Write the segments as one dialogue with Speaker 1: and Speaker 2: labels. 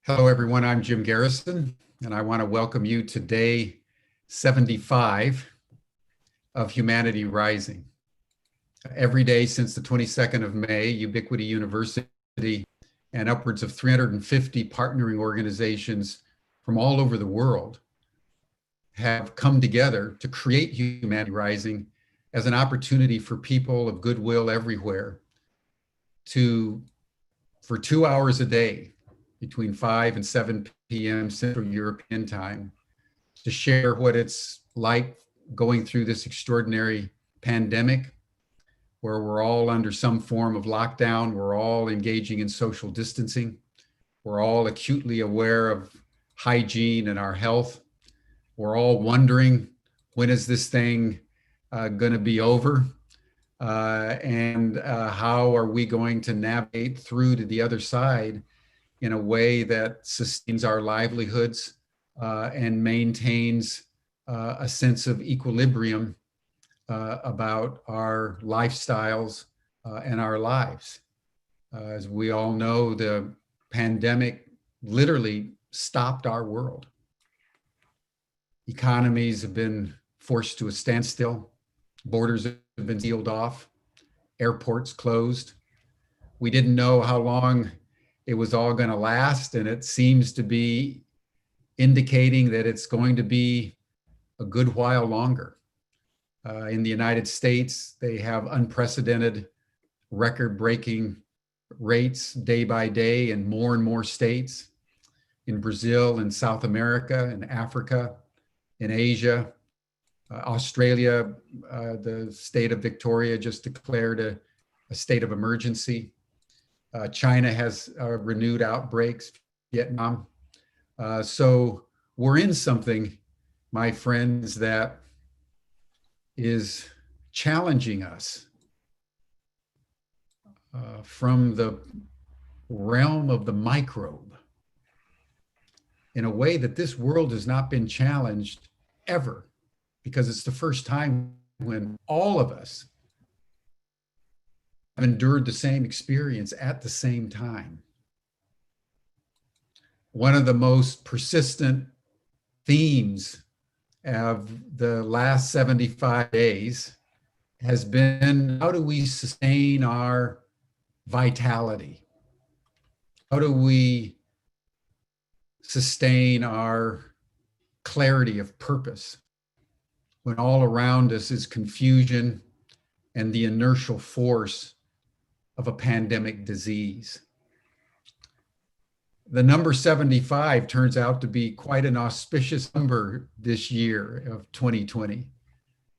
Speaker 1: Hello, everyone. I'm Jim Garrison, and I want to welcome you to day 75 of Humanity Rising. Every day since the 22nd of May, Ubiquity University and upwards of 350 partnering organizations from all over the world have come together to create Humanity Rising as an opportunity for people of goodwill everywhere for 2 hours a day, between 5 and 7 p.m. Central European time, to share what it's like going through this extraordinary pandemic, where we're all under some form of lockdown, we're all engaging in social distancing, we're all acutely aware of hygiene and our health, we're all wondering, when is this thing going to be over? And how are we going to navigate through to the other side in a way that sustains our livelihoods and maintains a sense of equilibrium about our lifestyles and our lives. As we all know, the pandemic literally stopped our world. Economies have been forced to a standstill. Borders have been sealed off. Airports closed. We didn't know how long it was all going to last, and it seems to be indicating that it's going to be a good while longer. In the United States, they have unprecedented, record-breaking rates day by day in more and more states. In Brazil, in South America, in Africa, in Asia, Australia, the state of Victoria just declared a state of emergency. China has renewed outbreaks, Vietnam. So we're in something, my friends, that is challenging us from the realm of the microbe in a way that this world has not been challenged ever, because it's the first time when all of us have endured the same experience at the same time. One of the most persistent themes of the last 75 days has been, how do we sustain our vitality? How do we sustain our clarity of purpose when all around us is confusion and the inertial force of a pandemic disease? The number 75 turns out to be quite an auspicious number this year of 2020.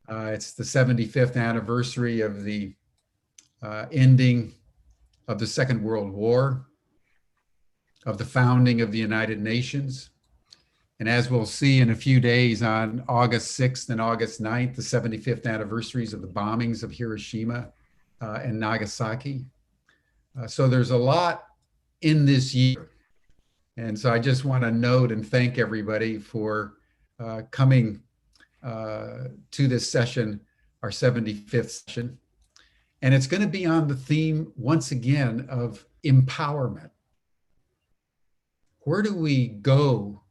Speaker 1: It's the 75th anniversary of the ending of the Second World War, of the founding of the United Nations. And as we'll see in a few days, on August 6th and August 9th, the 75th anniversaries of the bombings of Hiroshima and Nagasaki. So there's a lot in this year. And so I just want to note and thank everybody for coming to this session, our 75th session. And it's going to be on the theme, once again, of empowerment. Where do we go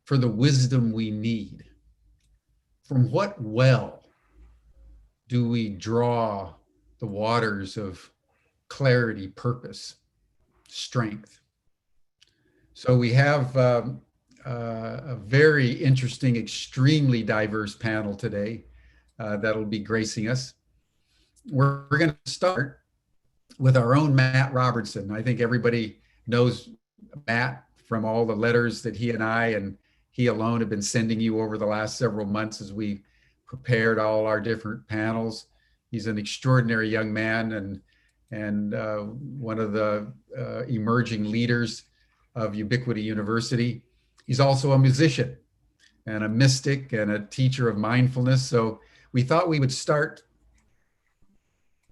Speaker 1: for the wisdom we need? From what well do we draw the waters of clarity, purpose, strength? So we have a very interesting, extremely diverse panel today that'll be gracing us. We're going to start with our own Matt Robertson. I think everybody knows Matt from all the letters that he and I and he alone have been sending you over the last several months as we prepared all our different panels. He's an extraordinary young man and one of the emerging leaders of Ubiquity University. He's also a musician and a mystic and a teacher of mindfulness. So we thought we would start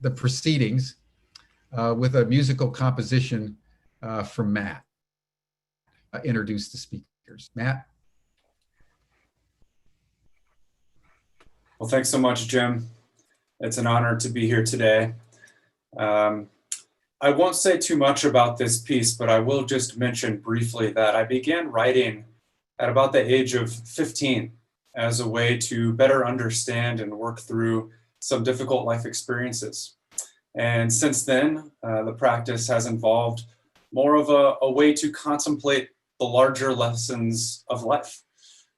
Speaker 1: the proceedings with a musical composition from Matt. Introduce the speakers. Matt?
Speaker 2: Well, thanks so much, Jim. It's an honor to be here today. I won't say too much about this piece, but I will just mention briefly that I began writing at about the age of 15 as a way to better understand and work through some difficult life experiences. And since then, the practice has involved more of a way to contemplate the larger lessons of life,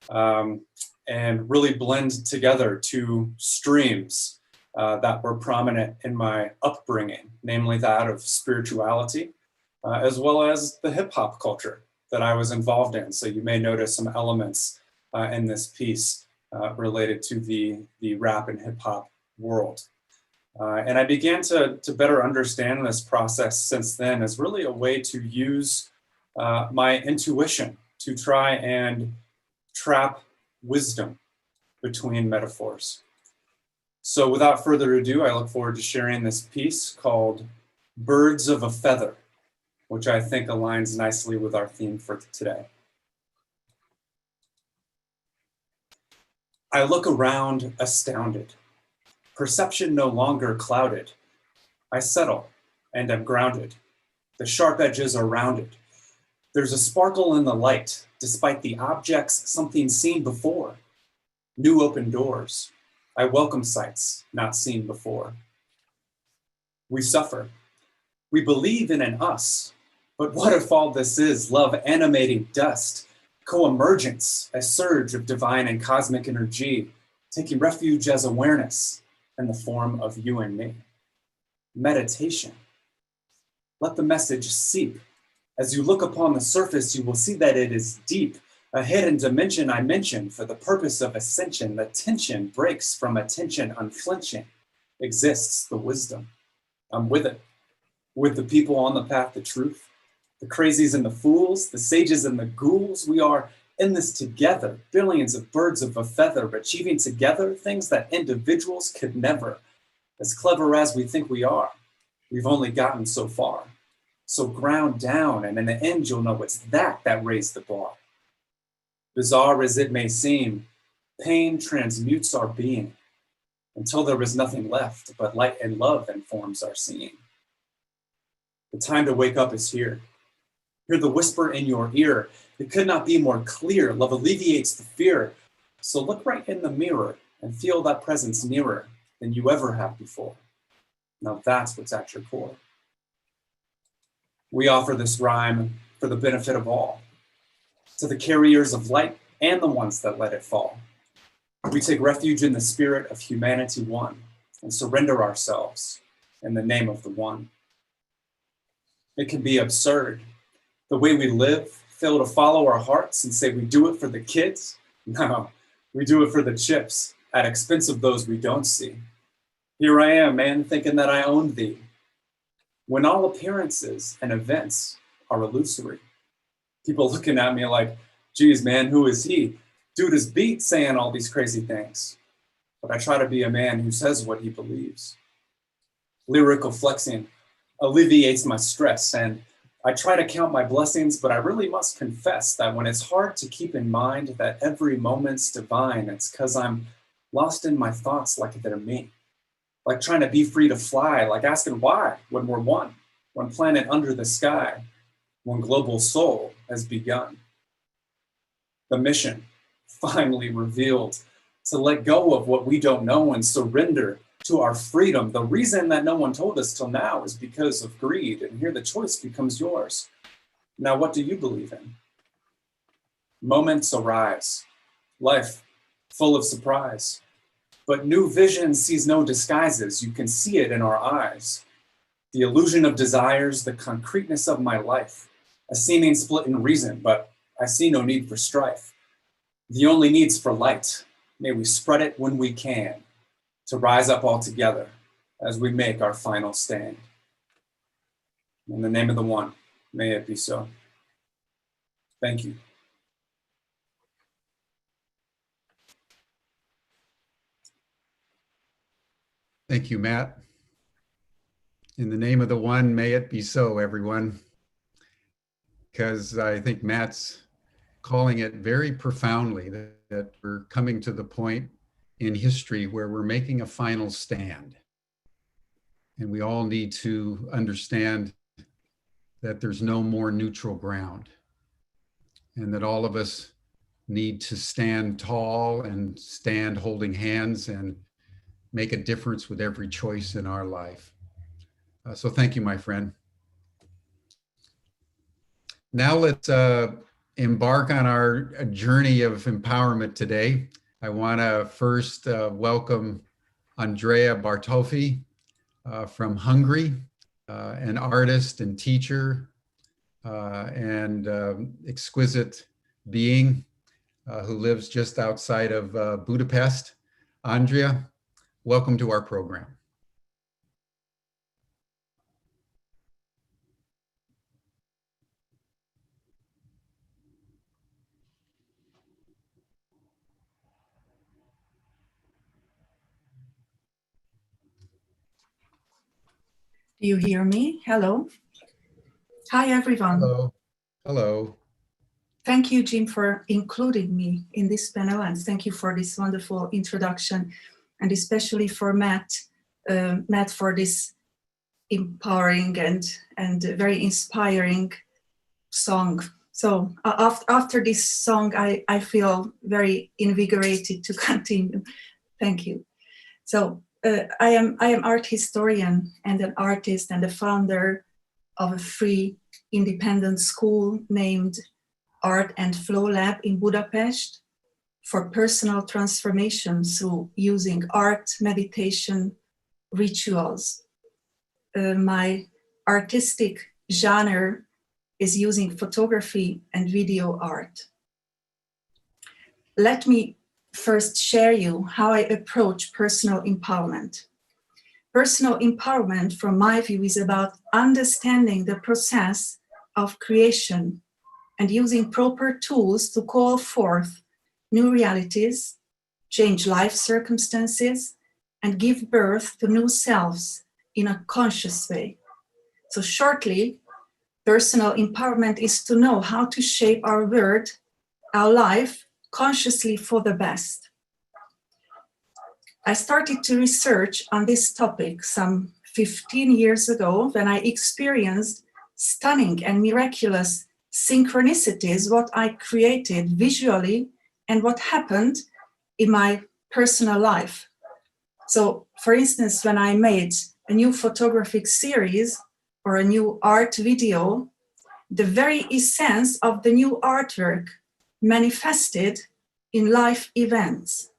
Speaker 2: and really blend together two streams that were prominent in my upbringing, namely that of spirituality, as well as the hip hop culture that I was involved in. So you may notice some elements in this piece related to the rap and hip hop world. And I began to better understand this process since then as really a way to use my intuition to try and trap wisdom between metaphors. So without further ado, I look forward to sharing this piece called Birds of a Feather, which I think aligns nicely with our theme for today. I look around astounded, perception no longer clouded. I settle and am grounded. The sharp edges are rounded. There's a sparkle in the light, despite the objects something seen before. New open doors. I welcome sights not seen before. We suffer. We believe in an us. But what if all this is love animating dust, co-emergence, a surge of divine and cosmic energy, taking refuge as awareness in the form of you and me. Meditation. Let the message seep. As you look upon the surface, you will see that it is deep, a hidden dimension I mention for the purpose of ascension. The tension breaks from attention unflinching. Exists the wisdom. I'm with it, with the people on the path to truth, the crazies and the fools, the sages and the ghouls. We are in this together, billions of birds of a feather, achieving together things that individuals could never. As clever as we think we are, we've only gotten so far. So ground down, and in the end, you'll know it's that raised the bar. Bizarre as it may seem, pain transmutes our being until there is nothing left but light and love informs our seeing. The time to wake up is here. Hear the whisper in your ear. It could not be more clear. Love alleviates the fear. So look right in the mirror and feel that presence nearer than you ever have before. Now that's what's at your core. We offer this rhyme for the benefit of all, to the carriers of light and the ones that let it fall. We take refuge in the spirit of humanity one and surrender ourselves in the name of the one. It can be absurd, the way we live, fail to follow our hearts and say we do it for the kids. No, we do it for the chips at expense of those we don't see. Here I am, man, thinking that I own thee, when all appearances and events are illusory. People looking at me like, geez, man, who is he? Dude is beat saying all these crazy things. But I try to be a man who says what he believes. Lyrical flexing alleviates my stress, and I try to count my blessings, but I really must confess that when it's hard to keep in mind that every moment's divine, it's because I'm lost in my thoughts like they're me. Like trying to be free to fly, like asking why when we're one planet under the sky, one global soul has begun. The mission finally revealed to let go of what we don't know and surrender to our freedom. The reason that no one told us till now is because of greed, and here the choice becomes yours. Now, what do you believe in? Moments arise, life full of surprise. But new vision sees no disguises. You can see it in our eyes. The illusion of desires, the concreteness of my life, a seeming split in reason, but I see no need for strife. The only need's for light. May we spread it when we can, to rise up all together as we make our final stand. In the name of the one, may it be so. Thank you.
Speaker 1: Thank you, Matt. In the name of the one, may it be so, everyone. Because I think Matt's calling it very profoundly that we're coming to the point in history where we're making a final stand. And we all need to understand that there's no more neutral ground, and that all of us need to stand tall and stand holding hands and make a difference with every choice in our life. So thank you, my friend. Now let's embark on our journey of empowerment today. I want to first welcome Andrea Bartofi from Hungary, an artist and teacher and exquisite being who lives just outside of Budapest. Andrea, welcome to our program.
Speaker 3: Do you hear me? Hello. Hi, everyone.
Speaker 1: Hello. Hello.
Speaker 3: Thank you, Jim, for including me in this panel, and thank you for this wonderful introduction, and especially for Matt for this empowering and very inspiring song. So after this song, I feel very invigorated to continue. Thank you. So I am art historian and an artist and the founder of a free independent school named Art and Flow Lab in Budapest for personal transformation through using art, meditation, rituals. My artistic genre is using photography and video art. Let me first share you how I approach personal empowerment. Personal empowerment, from my view, is about understanding the process of creation and using proper tools to call forth new realities, change life circumstances, and give birth to new selves in a conscious way. So shortly, personal empowerment is to know how to shape our world, our life, consciously for the best. I started to research on this topic some 15 years ago when I experienced stunning and miraculous synchronicities, what I created visually and what happened in my personal life. So, for instance, when I made a new photographic series or a new art video, the very essence of the new artwork manifested in life events.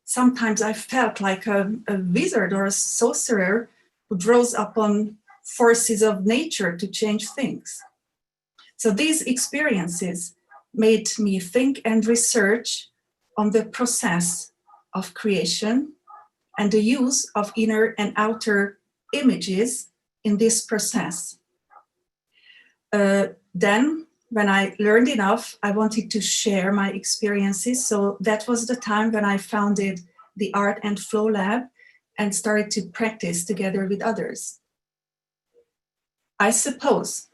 Speaker 3: Sometimes I felt like a wizard or a sorcerer who draws upon forces of nature to change things. So these experiences made me think and research on the process of creation and the use of inner and outer images in this process. Then, when I learned enough, I wanted to share my experiences. So that was the time when I founded the Art and Flow Lab and started to practice together with others. I suppose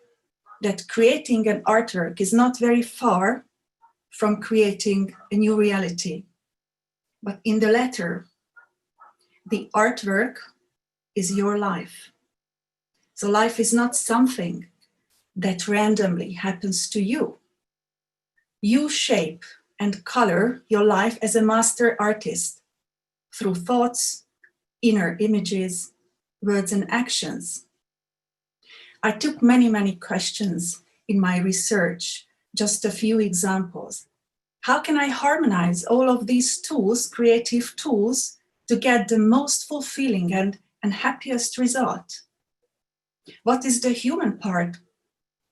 Speaker 3: that creating an artwork is not very far from creating a new reality. But in the latter, the artwork is your life. So life is not something that randomly happens to you. You shape and color your life as a master artist through thoughts, inner images, words, and actions. I took many questions in my research, just a few examples. How can I harmonize all of these tools, creative tools, to get the most fulfilling and happiest result? What is the human part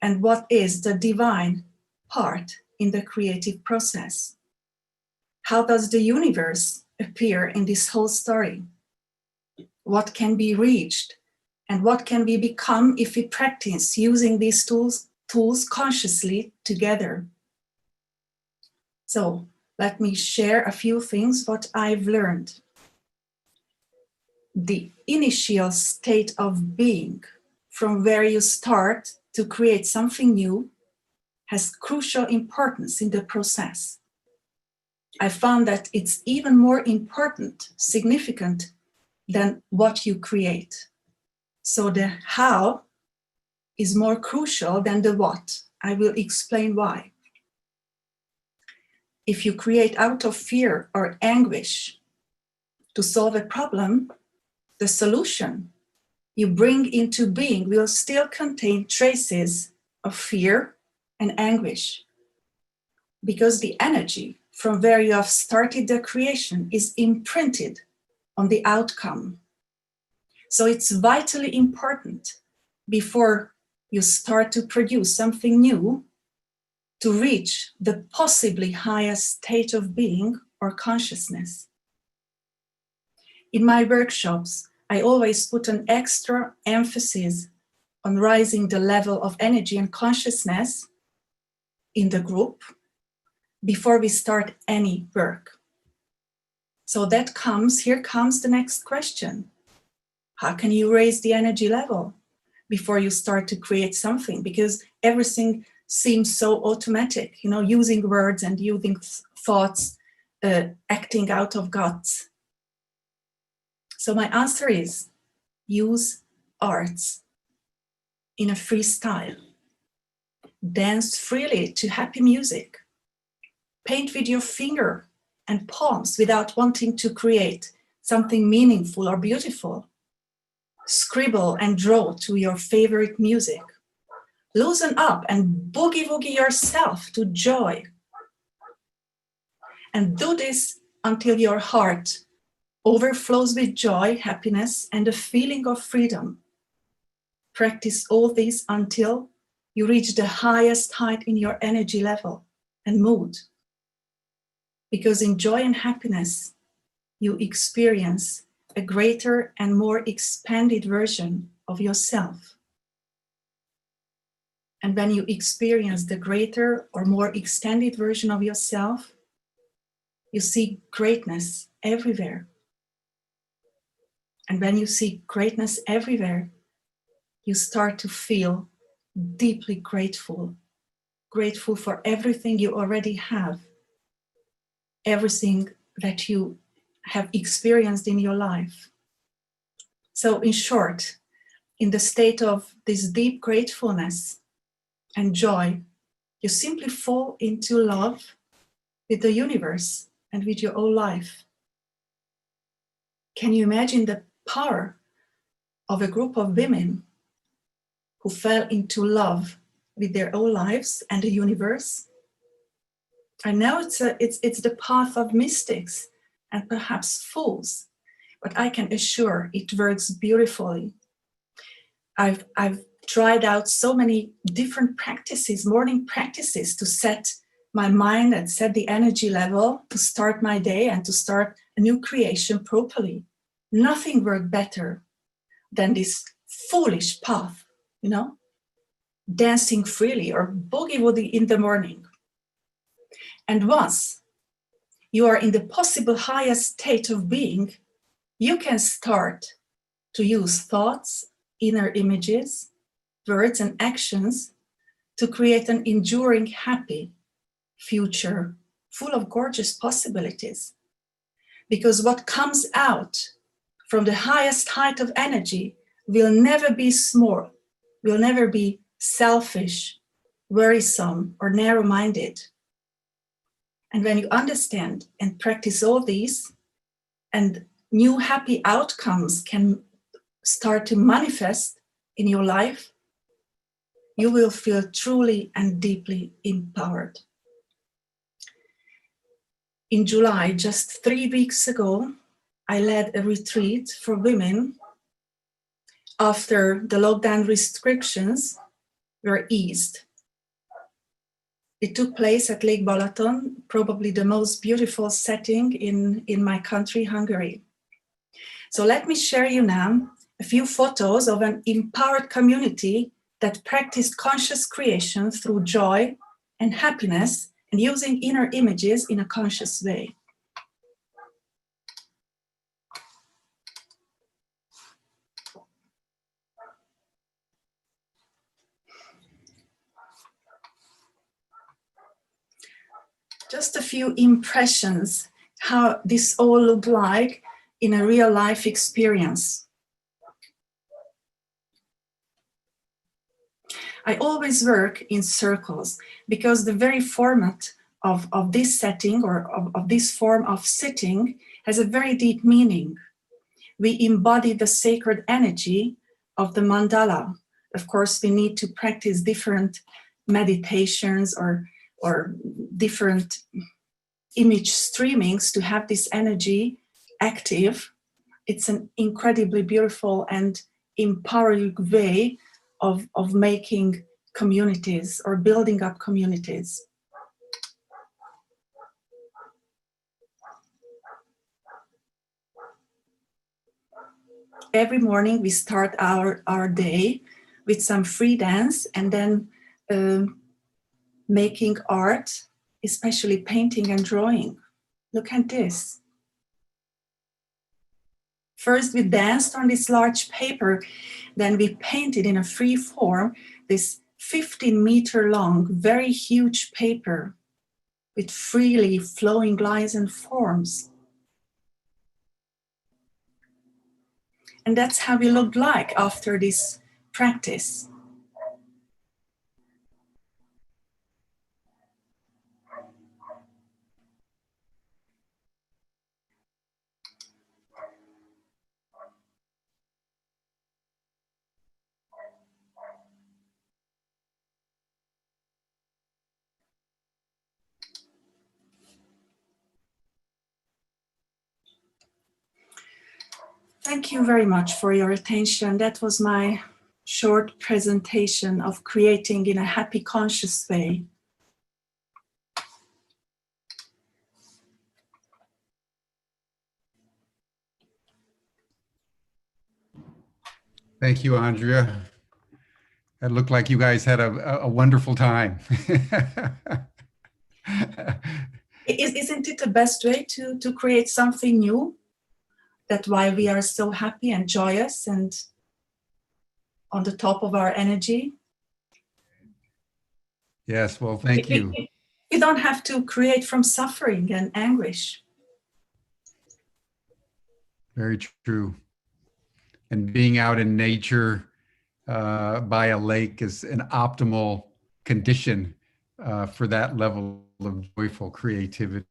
Speaker 3: and what is the divine part in the creative process? How does the universe appear in this whole story? What can be reached and what can we become if we practice using these tools consciously together? So let me share a few things what I've learned. The initial state of being, from where you start to create something new, has crucial importance in the process. I found that it's even more important, significant, than what you create. So the how is more crucial than the what. I will explain why. If you create out of fear or anguish to solve a problem, the solution you bring into being will still contain traces of fear and anguish, because the energy from where you have started the creation is imprinted on the outcome. So it's vitally important, before you start to produce something new, to reach the possibly highest state of being or consciousness. In my workshops, I always put an extra emphasis on rising the level of energy and consciousness in the group before we start any work. So here comes the next question. How can you raise the energy level before you start to create something? Because everything seems so automatic, using words and using thoughts, acting out of guts. So my answer is, use arts in a freestyle. Dance freely to happy music. Paint with your finger and palms without wanting to create something meaningful or beautiful. Scribble and draw to your favorite music. Loosen up and boogie-woogie yourself to joy. And do this until your heart overflows with joy, happiness, and a feeling of freedom. Practice all this until you reach the highest height in your energy level and mood. Because in joy and happiness, you experience a greater and more expanded version of yourself. And when you experience the greater or more extended version of yourself, you see greatness everywhere. And when you see greatness everywhere, you start to feel deeply grateful. Grateful for everything you already have, everything that you have experienced in your life. So in short, in the state of this deep gratefulness and joy, you simply fall into love with the universe and with your own life. Can you imagine the power of a group of women who fell into love with their own lives and the universe? I know it's the path of mystics and perhaps fools, but I can assure it works beautifully. I've tried out so many different practices, morning practices, to set my mind and set the energy level to start my day and to start a new creation properly. Nothing worked better than this foolish path, dancing freely or boogie-woogie in the morning. And once you are in the possible highest state of being, you can start to use thoughts, inner images, words, and actions to create an enduring, happy future full of gorgeous possibilities. Because what comes out from the highest height of energy will never be small, will never be selfish, worrisome, or narrow-minded. And when you understand and practice all these, and new happy outcomes can start to manifest in your life, you will feel truly and deeply empowered. In July, just 3 weeks ago, I led a retreat for women after the lockdown restrictions were eased. It took place at Lake Balaton, probably the most beautiful setting in my country, Hungary. So let me share you now a few photos of an empowered community that practiced conscious creation through joy and happiness and using inner images in a conscious way. Just a few impressions how this all looked like in a real life experience. I always work in circles because the very format of this setting or of this form of sitting has a very deep meaning. We embody the sacred energy of the mandala. Of course, we need to practice different meditations or different image streamings to have this energy active. It's an incredibly beautiful and empowering way of making communities or building up communities. Every morning we start our day with some free dance and then making art, especially painting and drawing. Look at this. First we danced on this large paper, then we painted in a free form this 15-meter long, very huge paper with freely flowing lines and forms. And that's how we looked like after this practice. Thank you very much for your attention. That was my short presentation of creating in a happy, conscious way.
Speaker 1: Thank you, Andrea. It looked like you guys had a wonderful time.
Speaker 3: Isn't it the best way to create something new? That's why we are so happy and joyous and on the top of our energy.
Speaker 1: Yes, well, thank you.
Speaker 3: You don't have to create from suffering and anguish.
Speaker 1: Very true. And being out in nature by a lake is an optimal condition for that level of joyful creativity.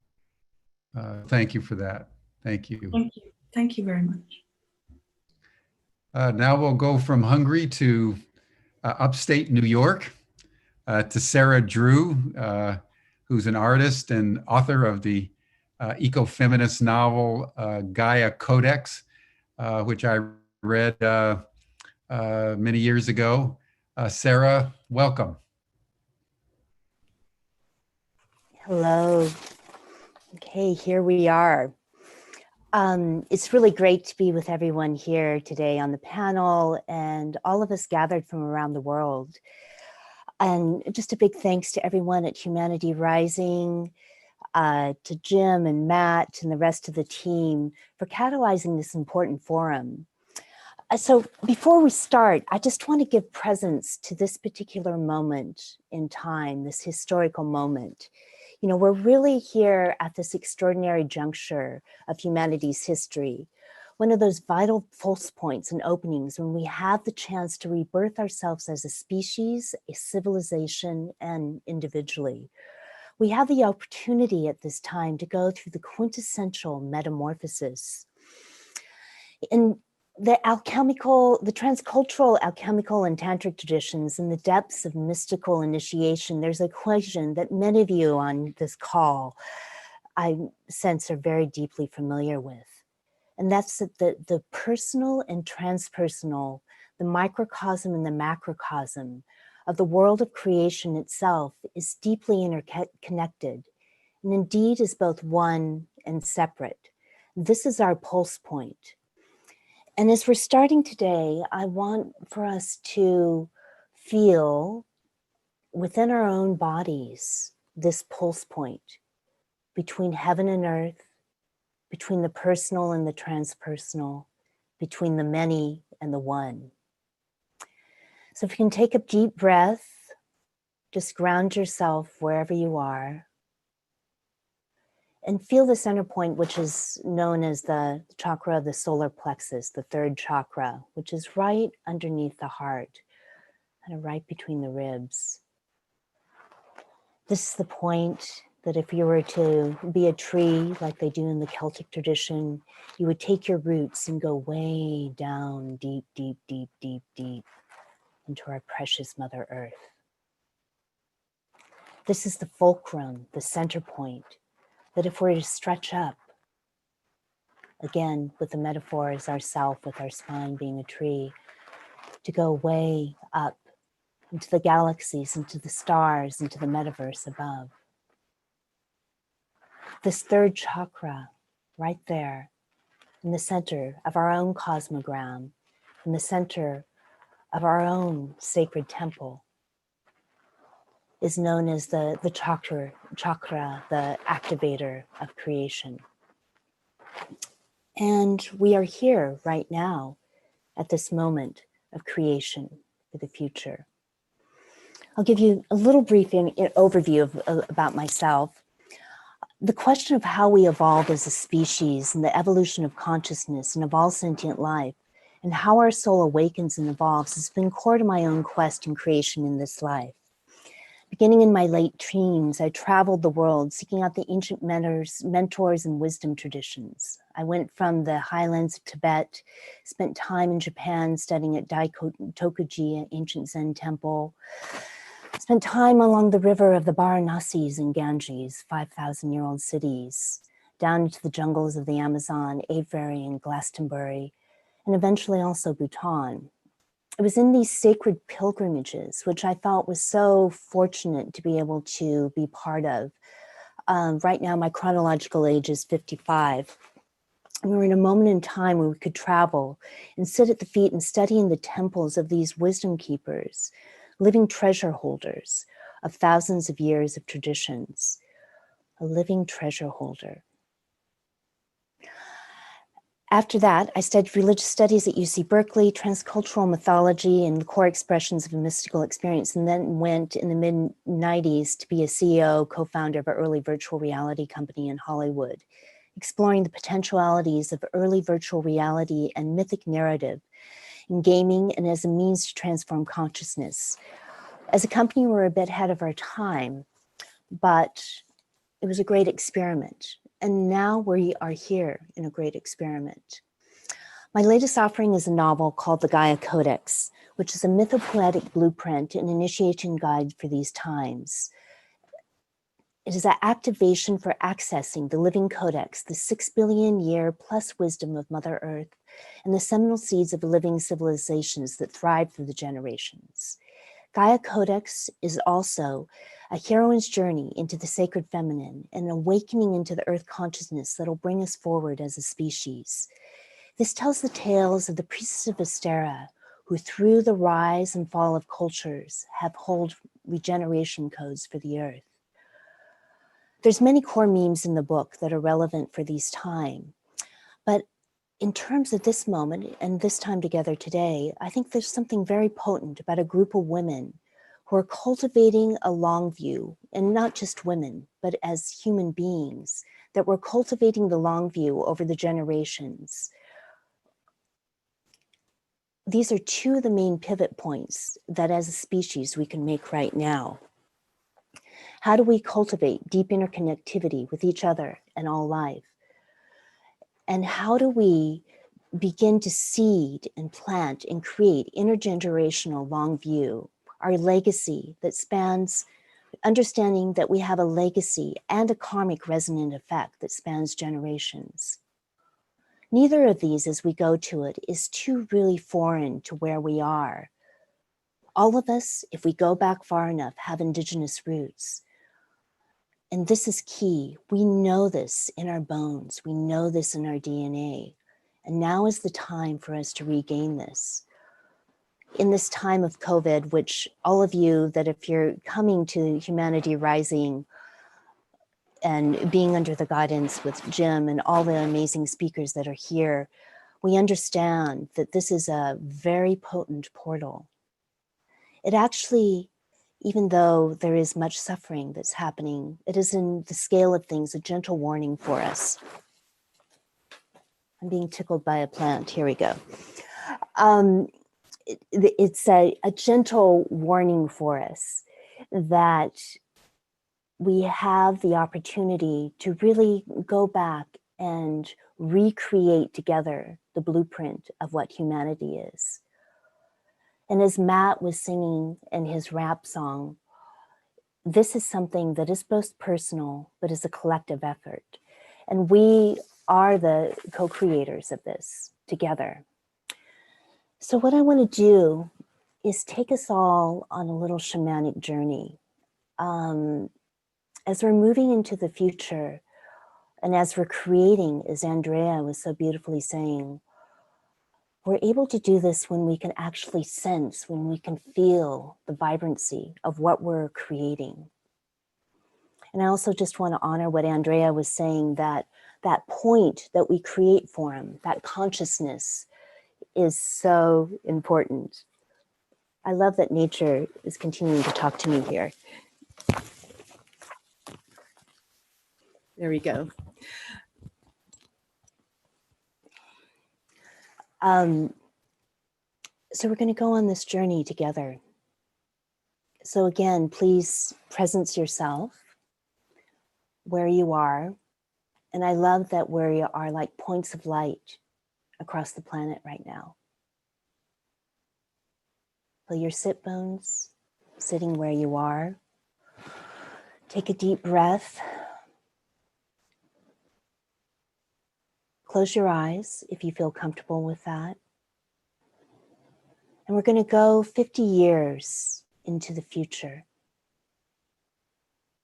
Speaker 1: Thank you for that. Thank you.
Speaker 3: Thank you. Thank you very much.
Speaker 1: Now we'll go from Hungary to upstate New York to Sarah Drew, who's an artist and author of the eco-feminist novel Gaia Codex, which I read many years ago. Sarah, welcome.
Speaker 4: Hello. Okay, here we are. It's really great to be with everyone here today on the panel and all of us gathered from around the world. And just a big thanks to everyone at Humanity Rising, to Jim and Matt and the rest of the team for catalyzing this important forum. So before we start, I just want to give presence to this particular moment in time, this historical moment. You know, we're really here at this extraordinary juncture of humanity's history, one of those vital pulse points and openings when we have the chance to rebirth ourselves as a species, a civilization, and individually. We have the opportunity at this time to go through the quintessential metamorphosis. In the transcultural alchemical and tantric traditions, in the depths of mystical initiation, there's an equation that many of you on this call, I sense, are very deeply familiar with. And that's the personal and transpersonal, the microcosm and the macrocosm of the world of creation itself is deeply interconnected, and indeed is both one and separate. This is our pulse point. And as we're starting today, I want for us to feel within our own bodies this pulse point between heaven and earth, between the personal and the transpersonal, between the many and the one. So if you can take a deep breath, just ground yourself wherever you are. And feel the center point, which is known as the chakra of the solar plexus, the third chakra, which is right underneath the heart, kind of right between the ribs. This is the point that if you were to be a tree, like they do in the Celtic tradition, you would take your roots and go way down, deep, deep, deep, deep, deep into our precious Mother Earth. This is the fulcrum, the center point, that if we're to stretch up, again, with the metaphor as ourself, with our spine being a tree, to go way up into the galaxies, into the stars, into the metaverse above. This third chakra, right there, in the center of our own cosmogram, in the center of our own sacred temple, is known as the chakra, the activator of creation. And we are here right now at this moment of creation for the future. I'll give you a little brief overview about myself. The question of how we evolve as a species and the evolution of consciousness and of all sentient life and how our soul awakens and evolves has been core to my own quest and creation in this life. Beginning in my late teens, I traveled the world seeking out the ancient mentors and wisdom traditions. I went from the highlands of Tibet, spent time in Japan studying at Daitokuji, an ancient Zen temple, spent time along the river of the Varanasis and Ganges, 5,000-year-old cities, down into the jungles of the Amazon, Avebury and Glastonbury, and eventually also Bhutan. It was in these sacred pilgrimages, which I felt was so fortunate to be able to be part of. Right now, my chronological age is 55. And we were in a moment in time where we could travel and sit at the feet and study in the temples of these wisdom keepers, living treasure holders of thousands of years of traditions, a living treasure holder. After that, I studied religious studies at UC Berkeley, transcultural mythology and core expressions of a mystical experience, and then went in the mid-90s to be a CEO, co-founder of an early virtual reality company in Hollywood, exploring the potentialities of early virtual reality and mythic narrative in gaming and as a means to transform consciousness. As a company, we're a bit ahead of our time, but it was a great experiment. And now we are here in a great experiment. My latest offering is a novel called the GAIA CODEX, which is a mythopoetic blueprint and initiation guide for these times. It is an activation for accessing the living codex, the 6 billion year plus wisdom of Mother Earth, and the seminal seeds of living civilizations that thrive through the generations. GAIA CODEX is also a heroine's journey into the sacred feminine, an awakening into the earth consciousness that'll bring us forward as a species. This tells the tales of the priestess of Astera, who through the rise and fall of cultures have held regeneration codes for the earth. There's many core memes in the book that are relevant for these time, but in terms of this moment and this time together today, I think there's something very potent about a group of women who are cultivating a long view, and not just women, but as human beings, that we're cultivating the long view over the generations. These are two of the main pivot points that as a species we can make right now. How do we cultivate deep interconnectivity with each other and all life? And how do we begin to seed and plant and create intergenerational long view, our legacy that spans, understanding that we have a legacy and a karmic resonant effect that spans generations. Neither of these, as we go to it, is too really foreign to where we are. All of us, if we go back far enough, have indigenous roots. And this is key. We know this in our bones. We know this in our DNA. And now is the time for us to regain this. In this time of COVID, which all of you that if you're coming to Humanity Rising and being under the guidance with Jim and all the amazing speakers that are here, we understand that this is a very potent portal. It actually even though there is much suffering that's happening, it is in the scale of things a gentle warning for us. I'm being tickled by a plant. Here we go. It's a gentle warning for us that we have the opportunity to really go back and recreate together the blueprint of what humanity is. And as Matt was singing in his rap song, this is something that is both personal, but is a collective effort. And we are the co-creators of this together. So what I want to do is take us all on a little shamanic journey. As we're moving into the future, and as we're creating, as Andrea was so beautifully saying, we're able to do this when we can actually sense, when we can feel the vibrancy of what we're creating. And I also just want to honor what Andrea was saying, that that point that we create for him, that consciousness, is so important. I love that nature is continuing to talk to me here. There we go. So we're going to go on this journey together. So again, please presence yourself where you are. And I love that where you are like points of light across the planet right now. Feel your sit bones sitting where you are. Take a deep breath. Close your eyes if you feel comfortable with that. And we're going to go 50 years into the future.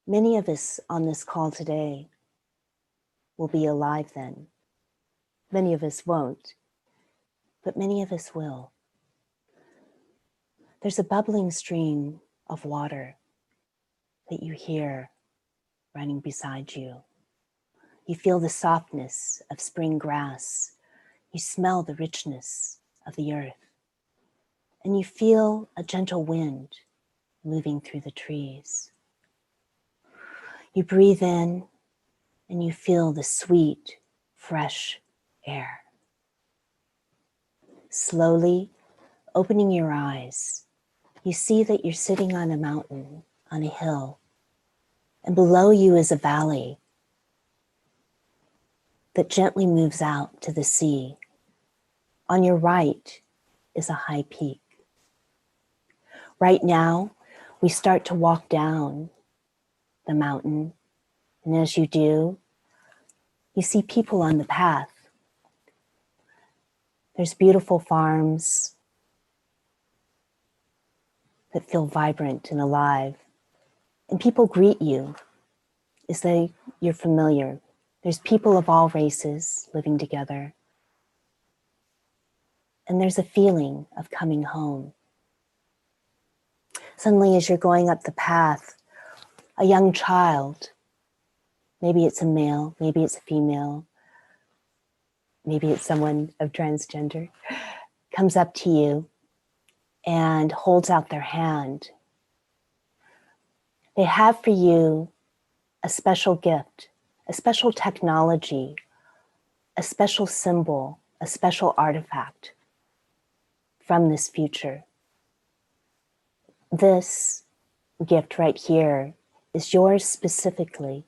Speaker 4: Many of us on this call today will be alive then. Many of us won't, but many of us will. There's a bubbling stream of water that you hear running beside you. You feel the softness of spring grass. You smell the richness of the earth. And you feel a gentle wind moving through the trees. You breathe in and you feel the sweet, fresh air. Slowly opening your eyes, you see that you're sitting on a mountain, on a hill, and below you is a valley that gently moves out to the sea. On your right is a high peak. Right now, we start to walk down the mountain, and as you do, you see people on the path. There's beautiful farms that feel vibrant and alive, and people greet you as you're familiar. There's people of all races living together, and there's a feeling of coming home. Suddenly, as you're going up the path, a young child, maybe it's a male, maybe it's a female, maybe it's someone of transgender, comes up to you and holds out their hand. They have for you a special gift, a special technology, a special symbol, a special artifact from this future. This gift right here is yours specifically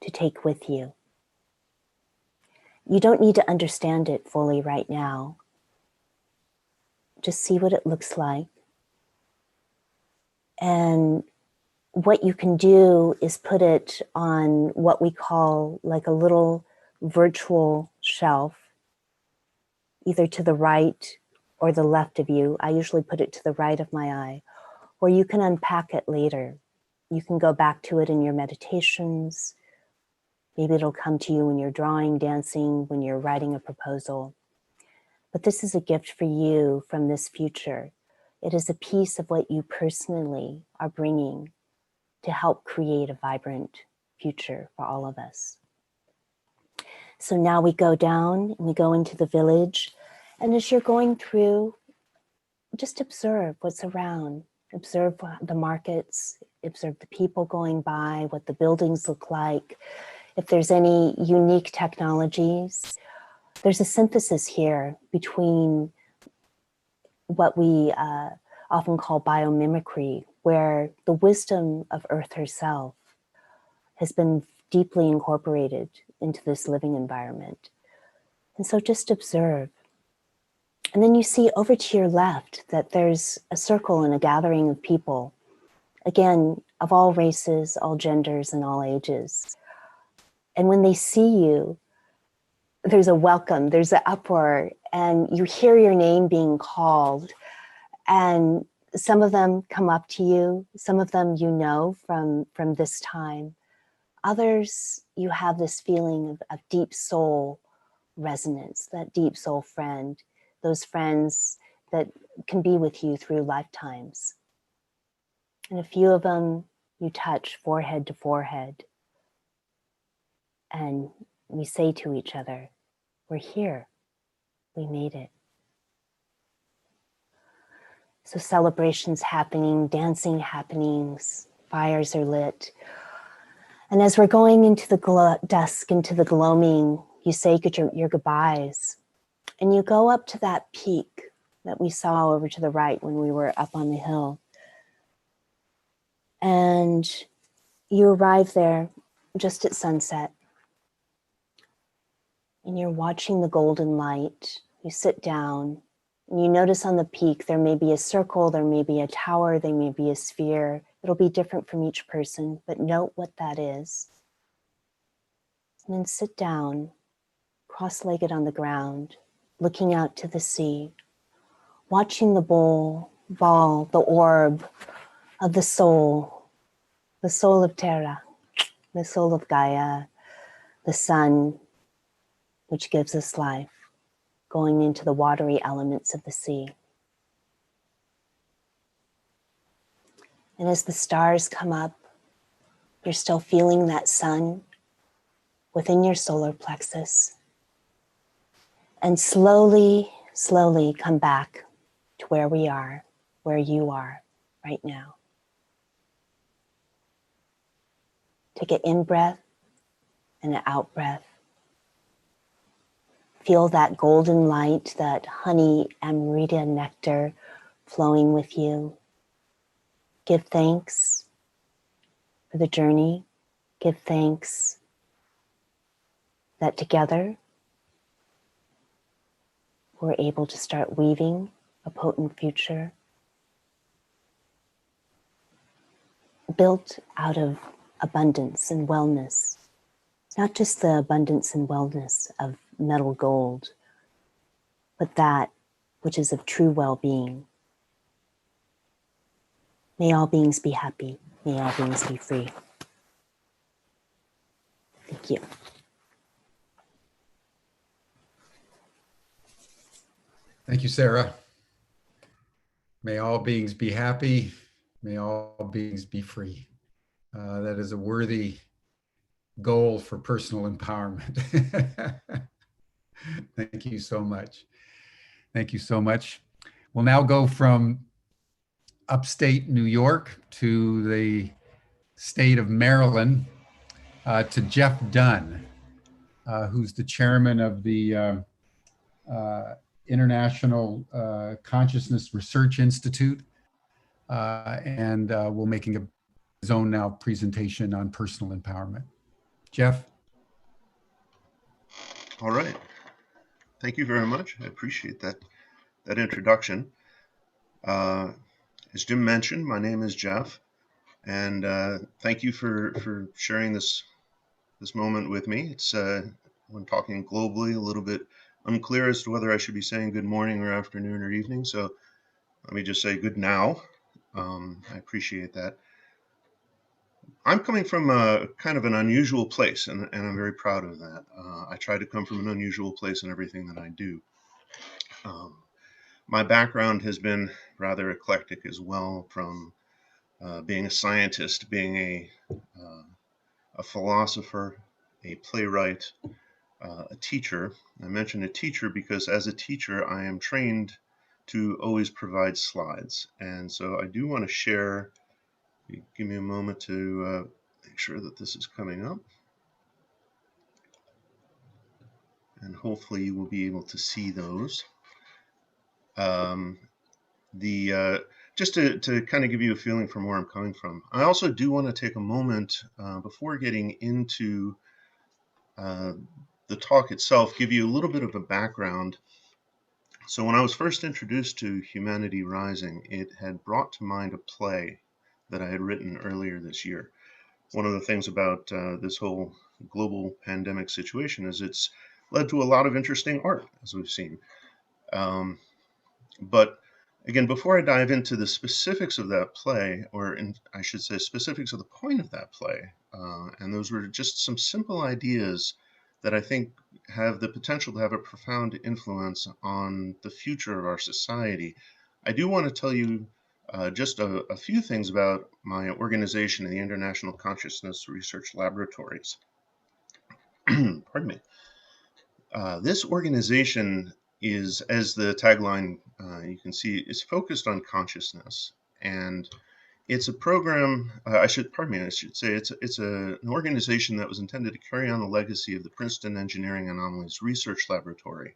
Speaker 4: to take with you. You don't need to understand it fully right now. Just see what it looks like. And what you can do is put it on what we call like a little virtual shelf, either to the right or the left of you. I usually put it to the right of my eye, or you can unpack it later. You can go back to it in your meditations. Maybe it'll come to you when you're drawing, dancing, when you're writing a proposal. But this is a gift for you from this future. It is a piece of what you personally are bringing to help create a vibrant future for all of us. So now we go down and we go into the village. And as you're going through, just observe what's around. Observe the markets, observe the people going by, what the buildings look like. If there's any unique technologies, there's a synthesis here between what we often call biomimicry, where the wisdom of Earth herself has been deeply incorporated into this living environment. And so just observe. And then you see over to your left that there's a circle and a gathering of people, again, of all races, all genders, and all ages. And when they see you, there's a welcome, there's an uproar, and you hear your name being called. And some of them come up to you, some of them you know from this time. Others, you have this feeling of deep soul resonance, that deep soul friend, those friends that can be with you through lifetimes. And a few of them you touch forehead to forehead. And we say to each other, we're here, we made it. So celebrations happening, dancing happenings, fires are lit. And as we're going into the dusk, into the gloaming, you say your goodbyes. And you go up to that peak that we saw over to the right when we were up on the hill. And you arrive there just at sunset. And you're watching the golden light. You sit down and you notice on the peak there may be a circle, there may be a tower, there may be a sphere. It'll be different from each person, but note what that is. And then sit down, cross-legged on the ground, looking out to the sea, watching the ball, the orb of the soul of Terra, the soul of Gaia, the sun, which gives us life, going into the watery elements of the sea. And as the stars come up, you're still feeling that sun within your solar plexus. And slowly, slowly come back to where we are, where you are right now. Take an in-breath and an out-breath. Feel that golden light, that honey amrita nectar flowing with you. Give thanks for the journey. Give thanks that together we're able to start weaving a potent future built out of abundance and wellness, not just the abundance and wellness of metal gold, but that which is of true well-being. May all beings be happy. May all beings be free. Thank you.
Speaker 1: Thank you, Sarah. May all beings be happy. May all beings be free. That is a worthy goal for personal empowerment. Thank you so much. Thank you so much. We'll now go from upstate New York to the state of Maryland to Jeff Dunne, who's the chairman of the International Consciousness Research Institute, and will making his own now presentation on personal empowerment. Jeff?
Speaker 5: All right. Thank you very much. I appreciate that introduction. As Jim mentioned, my name is Jeff, and thank you for sharing this moment with me. It's when talking globally, a little bit unclear as to whether I should be saying good morning or afternoon or evening. So let me just say good now. I appreciate that. I'm coming from a kind of an unusual place, and I'm very proud of that. I try to come from an unusual place in everything that I do. My background has been rather eclectic as well, from being a scientist, being a philosopher, a playwright, a teacher. I mention a teacher because as a teacher, I am trained to always provide slides. And so I do want to share, give me a moment to make sure that this is coming up. And hopefully you will be able to see those. Just to kind of give you a feeling from where I'm coming from. I also do want to take a moment before getting into the talk itself, give you a little bit of a background. So when I was first introduced to Humanity Rising, it had brought to mind a play that I had written earlier this year. One of the things about this whole global pandemic situation is it's led to a lot of interesting art, as we've seen. But again, before I dive into the specifics of that play, I should say specifics of the point of that play, and those were just some simple ideas that I think have the potential to have a profound influence on the future of our society, I do want to tell you just a few things about my organization, the International Consciousness Research Laboratories. Pardon me. This organization is, as the tagline you can see, is focused on consciousness, and it's a program. I should say it's an organization that was intended to carry on the legacy of the Princeton Engineering Anomalies Research Laboratory.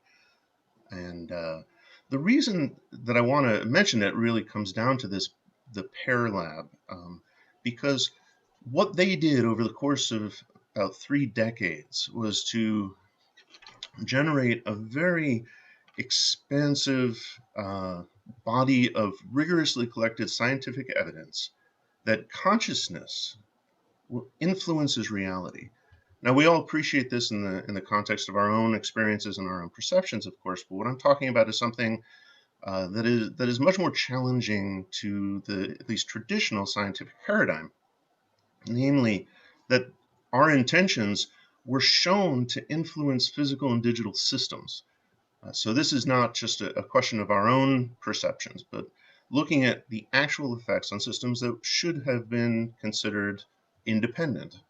Speaker 5: And the reason that I want to mention it really comes down to the PAIR Lab, because what they did over the course of about 3 decades was to generate a very expansive body of rigorously collected scientific evidence that consciousness influences reality. Now, we all appreciate this in the context of our own experiences and our own perceptions, of course, but what I'm talking about is something that is much more challenging to the at least traditional scientific paradigm, namely that our intentions were shown to influence physical and digital systems. So this is not just a question of our own perceptions, but looking at the actual effects on systems that should have been considered independent.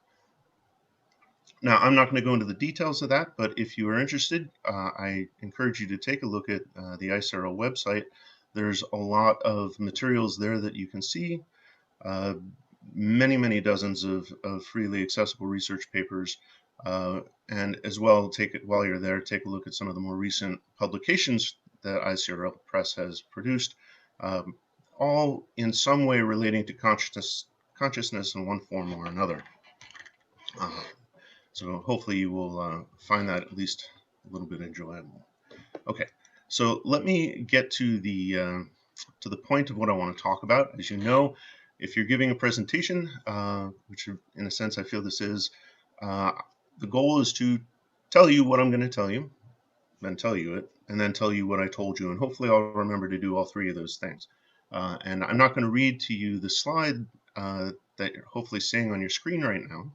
Speaker 5: Now, I'm not going to go into the details of that, but if you are interested, I encourage you to take a look at the ICRL website. There's a lot of materials there that you can see, many dozens of freely accessible research papers, and as well, while you're there, take a look at some of the more recent publications that ICRL Press has produced, all in some way relating to consciousness in one form or another. So hopefully you will find that at least a little bit enjoyable. Okay, so let me get to the point of what I want to talk about. As you know, if you're giving a presentation, which in a sense I feel this is, the goal is to tell you what I'm going to tell you, then tell you it, and then tell you what I told you. And hopefully I'll remember to do all 3 of those things. And I'm not going to read to you the slide that you're hopefully seeing on your screen right now.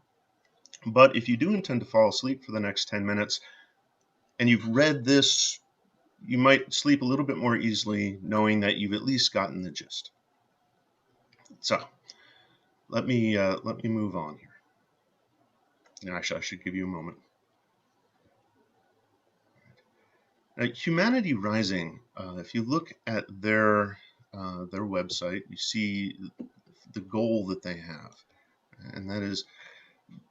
Speaker 5: But if you do intend to fall asleep for the next 10 minutes and you've read this, you might sleep a little bit more easily knowing that you've at least gotten the gist. So let me move on here. Actually, I should give you a moment. Humanity Rising, if you look at their website, you see the goal that they have, and that is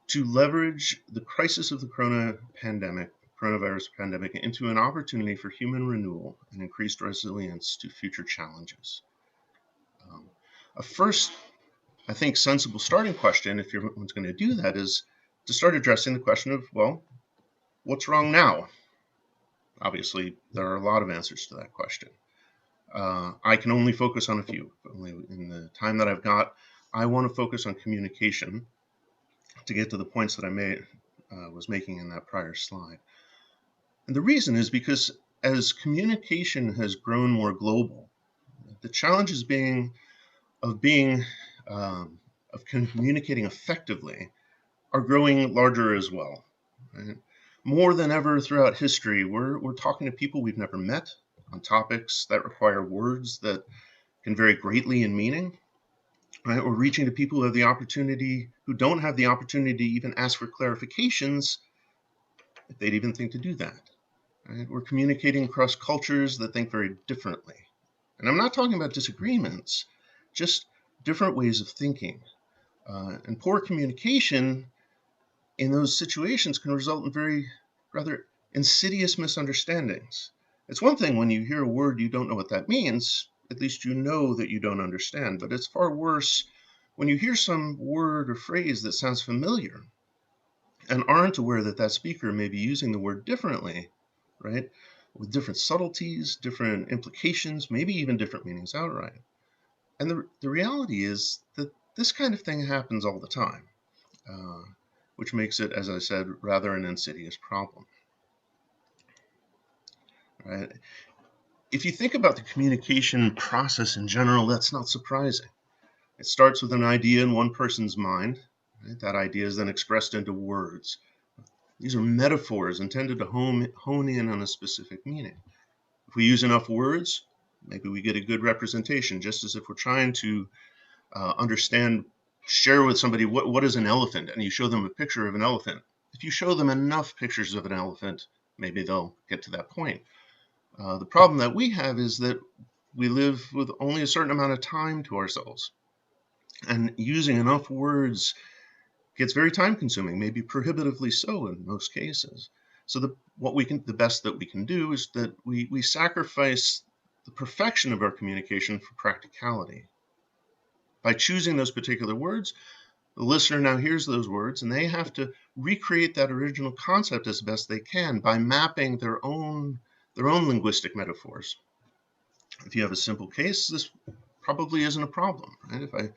Speaker 5: to leverage the crisis of the coronavirus pandemic into an opportunity for human renewal and increased resilience to future challenges. A first, I think, sensible starting question, if everyone's going to do that, is to start addressing the question of, well, what's wrong now? Obviously, there are a lot of answers to that question. I can only focus on a few. Only in the time that I've got, I want to focus on communication to get to the points that I was making in that prior slide. And the reason is because as communication has grown more global, the challenges of communicating effectively are growing larger as well. Right? More than ever throughout history, we're talking to people we've never met on topics that require words that can vary greatly in meaning. Right? We're reaching to people who don't have the opportunity to even ask for clarifications if they'd even think to do that. Right? We're communicating across cultures that think very differently. And I'm not talking about disagreements, just different ways of thinking. And poor communication in those situations can result in very rather insidious misunderstandings. It's one thing when you hear a word you don't know what that means, at least you know that you don't understand, but it's far worse when you hear some word or phrase that sounds familiar and aren't aware that that speaker may be using the word differently, right? With different subtleties, different implications, maybe even different meanings outright. And the reality is that this kind of thing happens all the time, uh, which makes it, as I said, rather an insidious problem. Right? If you think about the communication process in general, that's not surprising. It starts with an idea in one person's mind. Right? That idea is then expressed into words. These are metaphors intended to hone in on a specific meaning. If we use enough words, maybe we get a good representation, just as if we're trying to share with somebody what is an elephant, and you show them a picture of an elephant. If you show them enough pictures of an elephant, maybe they'll get to that point. The problem that we have is that we live with only a certain amount of time to ourselves, and using enough words gets very time consuming, maybe prohibitively so in most cases. So the best that we can do is that we sacrifice the perfection of our communication for practicality. By choosing those particular words, the listener now hears those words and they have to recreate that original concept as best they can by mapping their own linguistic metaphors. If you have a simple case, this probably isn't a problem, right? If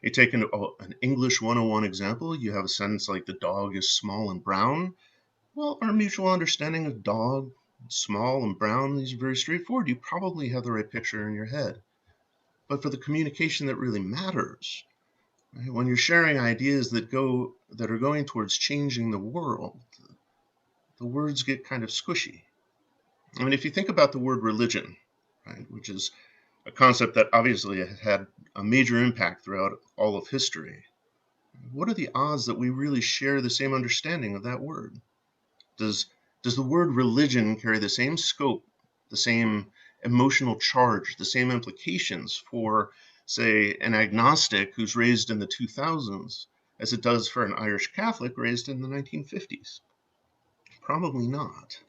Speaker 5: you take an English 101 example, you have a sentence like the dog is small and brown. Well, our mutual understanding of dog, small and brown, these are very straightforward. You probably have the right picture in your head. But for the communication that really matters, right, when you're sharing ideas that are going towards changing the world, the words get kind of squishy. I mean, if you think about the word religion, right, which is a concept that obviously has had a major impact throughout all of history, what are the odds that we really share the same understanding of that word? Does the word religion carry the same scope, the same emotional charge, the same implications for, say, an agnostic who's raised in the 2000s as it does for an Irish Catholic raised in the 1950s? Probably not.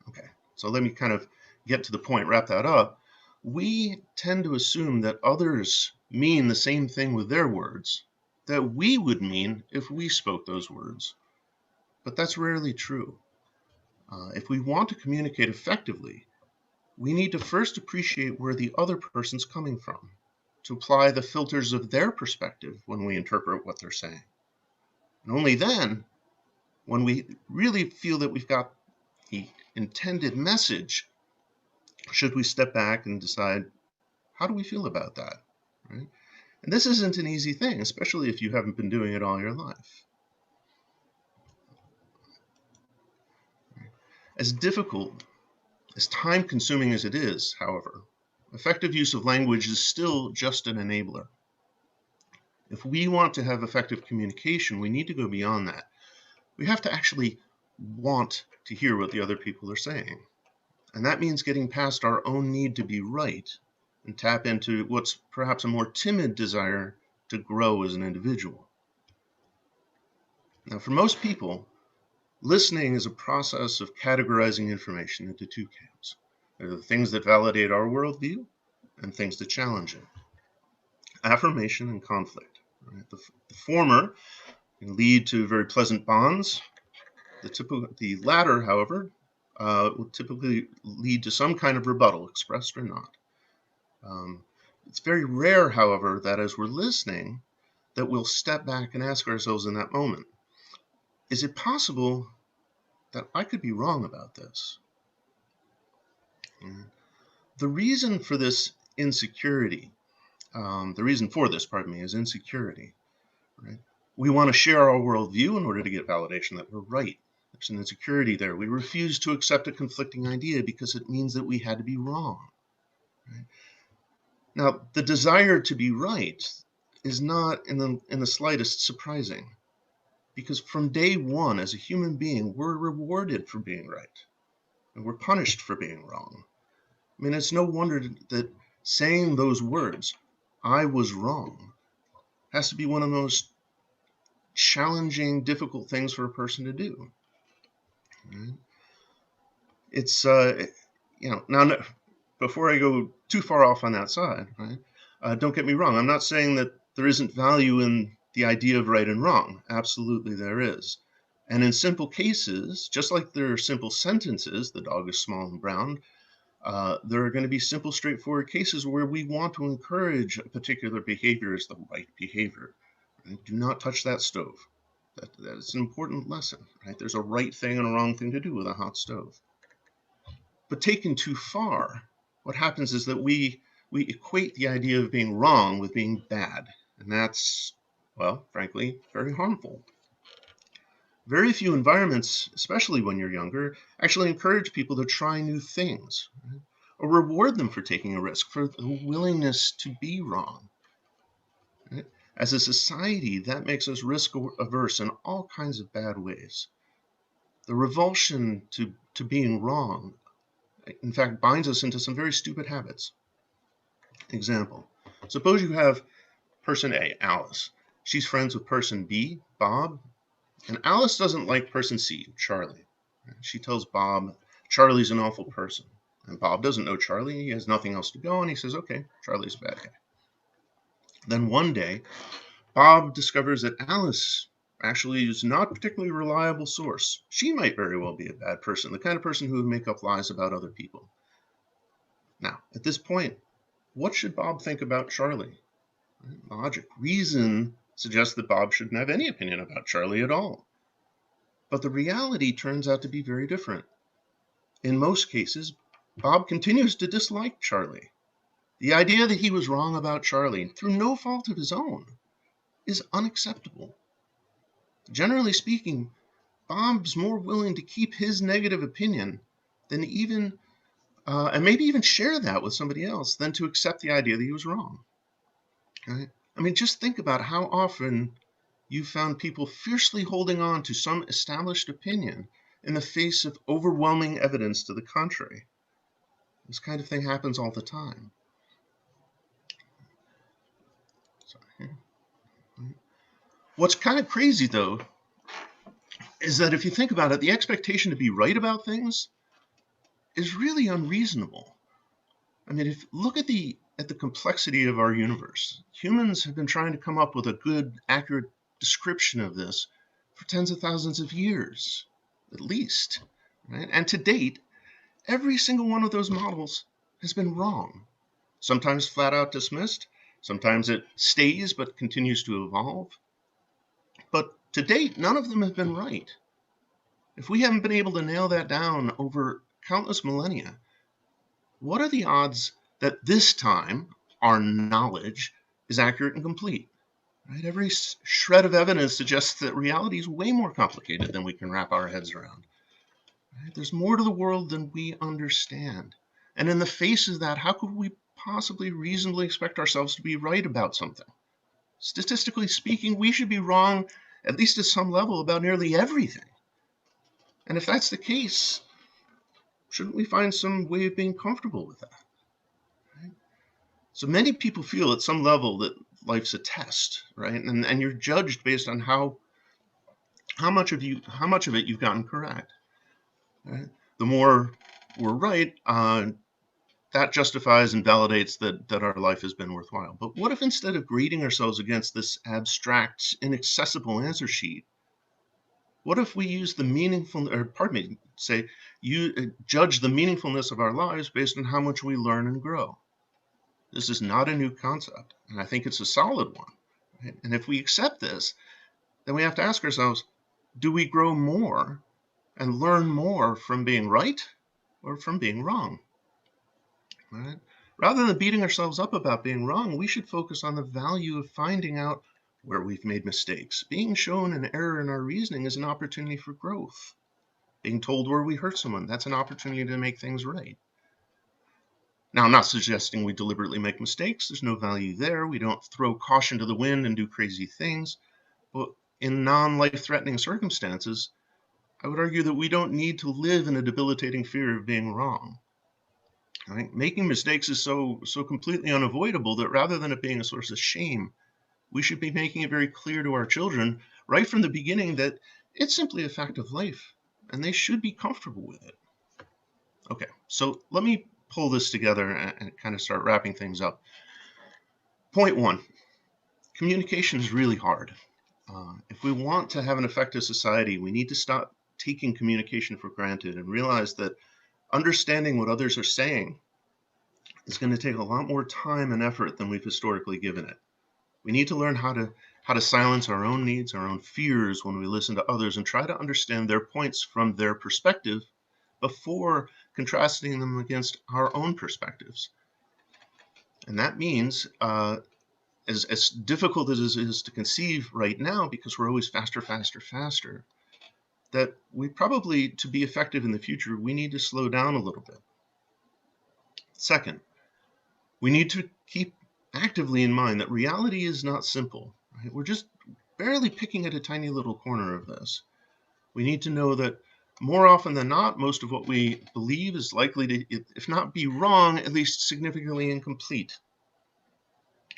Speaker 5: Okay, so let me kind of get to the point, wrap that up. We tend to assume that others mean the same thing with their words that we would mean if we spoke those words. But that's rarely true. If we want to communicate effectively, we need to first appreciate where the other person's coming from, to apply the filters of their perspective when we interpret what they're saying. And only then, when we really feel that we've got the intended message, should we step back and decide, how do we feel about that? Right? And this isn't an easy thing, especially if you haven't been doing it all your life. As difficult, as time-consuming as it is, however, effective use of language is still just an enabler. If we want to have effective communication, we need to go beyond that. We have to actually want to hear what the other people are saying. And that means getting past our own need to be right and tap into what's perhaps a more timid desire to grow as an individual. Now, for most people, listening is a process of categorizing information into two camps. There are the things that validate our worldview and things that challenge it. Affirmation and conflict. Right? The former can lead to very pleasant bonds. The latter, however, will typically lead to some kind of rebuttal, expressed or not. It's very rare, however, that as we're listening, that we'll step back and ask ourselves in that moment, is it possible that I could be wrong about this? The reason for this insecurity, is insecurity. Right? We want to share our worldview in order to get validation that we're right. There's an insecurity there. We refuse to accept a conflicting idea because it means that we had to be wrong. Right? Now, the desire to be right is not in the slightest surprising, because from day one, as a human being, we're rewarded for being right, and we're punished for being wrong. I mean, it's no wonder that saying those words, I was wrong, has to be one of the most challenging, difficult things for a person to do. Right? It's, now, before I go too far off on that side, right? Don't get me wrong. I'm not saying that there isn't value in the idea of right and wrong. Absolutely there is. And in simple cases, just like there are simple sentences, the dog is small and brown, there are going to be simple, straightforward cases where we want to encourage a particular behavior as the right behavior. Right? Do not touch that stove. That is an important lesson. Right? There's a right thing and a wrong thing to do with a hot stove. But taken too far, what happens is that we equate the idea of being wrong with being bad. And that's, well, frankly, very harmful. Very few environments, especially when you're younger, actually encourage people to try new things, right? Or reward them for taking a risk, for the willingness to be wrong. Right? As a society, that makes us risk averse in all kinds of bad ways. The revulsion to being wrong, in fact, binds us into some very stupid habits. Example, suppose you have person A, Alice. She's friends with person B, Bob, and Alice doesn't like person C, Charlie. She tells Bob, Charlie's an awful person. And Bob doesn't know Charlie. He has nothing else to go, and he says, okay, Charlie's a bad guy. Then one day, Bob discovers that Alice actually is not a particularly reliable source. She might very well be a bad person, the kind of person who would make up lies about other people. Now, at this point, what should Bob think about Charlie? Logic, reason suggests that Bob shouldn't have any opinion about Charlie at all. But the reality turns out to be very different. In most cases, Bob continues to dislike Charlie. The idea that he was wrong about Charlie, through no fault of his own, is unacceptable. Generally speaking, Bob's more willing to keep his negative opinion than even, and maybe even share that with somebody else, than to accept the idea that he was wrong. Right? I mean, just think about how often you found people fiercely holding on to some established opinion in the face of overwhelming evidence to the contrary. This kind of thing happens all the time. Sorry. What's kind of crazy, though, is that if you think about it, the expectation to be right about things is really unreasonable. I mean, if look at the complexity of our universe. Humans have been trying to come up with a good, accurate description of this for tens of thousands of years, at least. Right? And to date, every single one of those models has been wrong. Sometimes flat out dismissed. Sometimes it stays but continues to evolve. But to date, none of them have been right. If we haven't been able to nail that down over countless millennia, what are the odds that this time our knowledge is accurate and complete? Right? Every shred of evidence suggests that reality is way more complicated than we can wrap our heads around. Right? There's more to the world than we understand. And in the face of that, how could we possibly reasonably expect ourselves to be right about something? Statistically speaking, we should be wrong, at least at some level, about nearly everything. And if that's the case, shouldn't we find some way of being comfortable with that? Right? So many people feel at some level that life's a test, right? And you're judged based on how much of it you've gotten correct. Right? The more we're right, that justifies and validates that our life has been worthwhile. But what if instead of grading ourselves against this abstract, inaccessible answer sheet, what if we use the judge the meaningfulness of our lives based on how much we learn and grow? This is not a new concept, and I think it's a solid one. Right? And if we accept this, then we have to ask ourselves, do we grow more and learn more from being right or from being wrong? Right? Rather than beating ourselves up about being wrong, we should focus on the value of finding out where we've made mistakes. Being shown an error in our reasoning is an opportunity for growth. Being told where we hurt someone, that's an opportunity to make things right. Now, I'm not suggesting we deliberately make mistakes. There's no value there. We don't throw caution to the wind and do crazy things. But in non-life-threatening circumstances, I would argue that we don't need to live in a debilitating fear of being wrong. Right? Making mistakes is so completely unavoidable that rather than it being a source of shame, we should be making it very clear to our children right from the beginning that it's simply a fact of life and they should be comfortable with it. Okay, so let me pull this together and kind of start wrapping things up. Point one, communication is really hard. If we want to have an effective society, we need to stop taking communication for granted and realize that understanding what others are saying is going to take a lot more time and effort than we've historically given it. We need to learn how to silence our own needs, our own fears when we listen to others and try to understand their points from their perspective before contrasting them against our own perspectives. And that means, as difficult as it is to conceive right now, because we're always faster, that we probably, to be effective in the future, we need to slow down a little bit. Second, we need to keep actively in mind that reality is not simple. Right? We're just barely picking at a tiny little corner of this. We need to know that more often than not, most of what we believe is likely to, if not be wrong, at least significantly incomplete.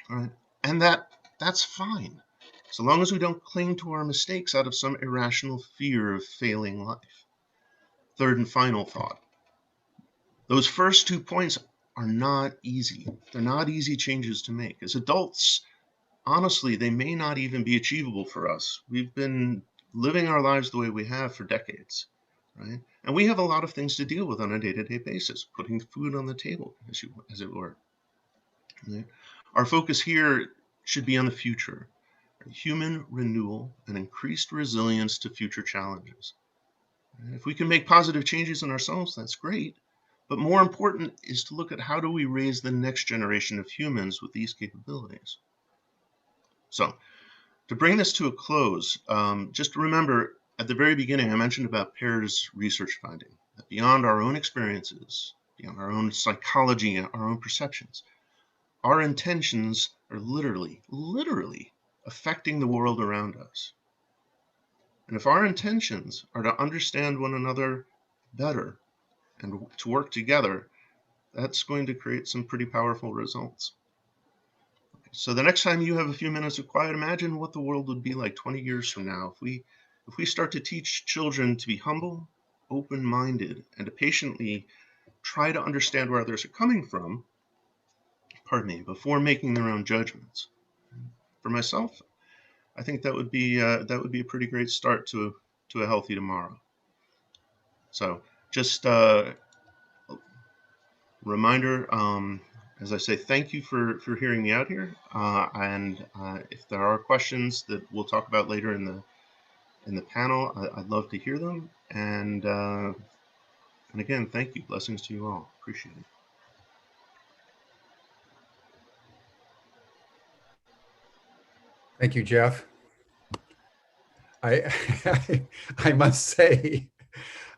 Speaker 5: All right? And that's fine, so long as we don't cling to our mistakes out of some irrational fear of failing life. Third and final thought. Those first 2 points are not easy. They're not easy changes to make. As adults, honestly, they may not even be achievable for us. We've been living our lives the way we have for decades, right? And we have a lot of things to deal with on a day-to-day basis, putting food on the table, as it were. Right? Our focus here should be on the future, human renewal and increased resilience to future challenges. If we can make positive changes in ourselves, that's great. But more important is to look at how do we raise the next generation of humans with these capabilities. So, to bring this to a close, just remember at the very beginning, I mentioned about Pear's research finding that beyond our own experiences, beyond our own psychology, our own perceptions, our intentions are literally affecting the world around us. And if our intentions are to understand one another better and to work together, that's going to create some pretty powerful results. So the next time you have a few minutes of quiet, imagine what the world would be like 20 years from now if we start to teach children to be humble, open-minded, and to patiently try to understand where others are coming from, before making their own judgments. For myself, I think that would be a pretty great start to a healthy tomorrow. So just reminder, as I say, thank you for hearing me out here. And if there are questions that we'll talk about later in the panel, I'd love to hear them. And again, thank you. Blessings to you all. Appreciate it.
Speaker 1: Thank you, Jeff. I I must say,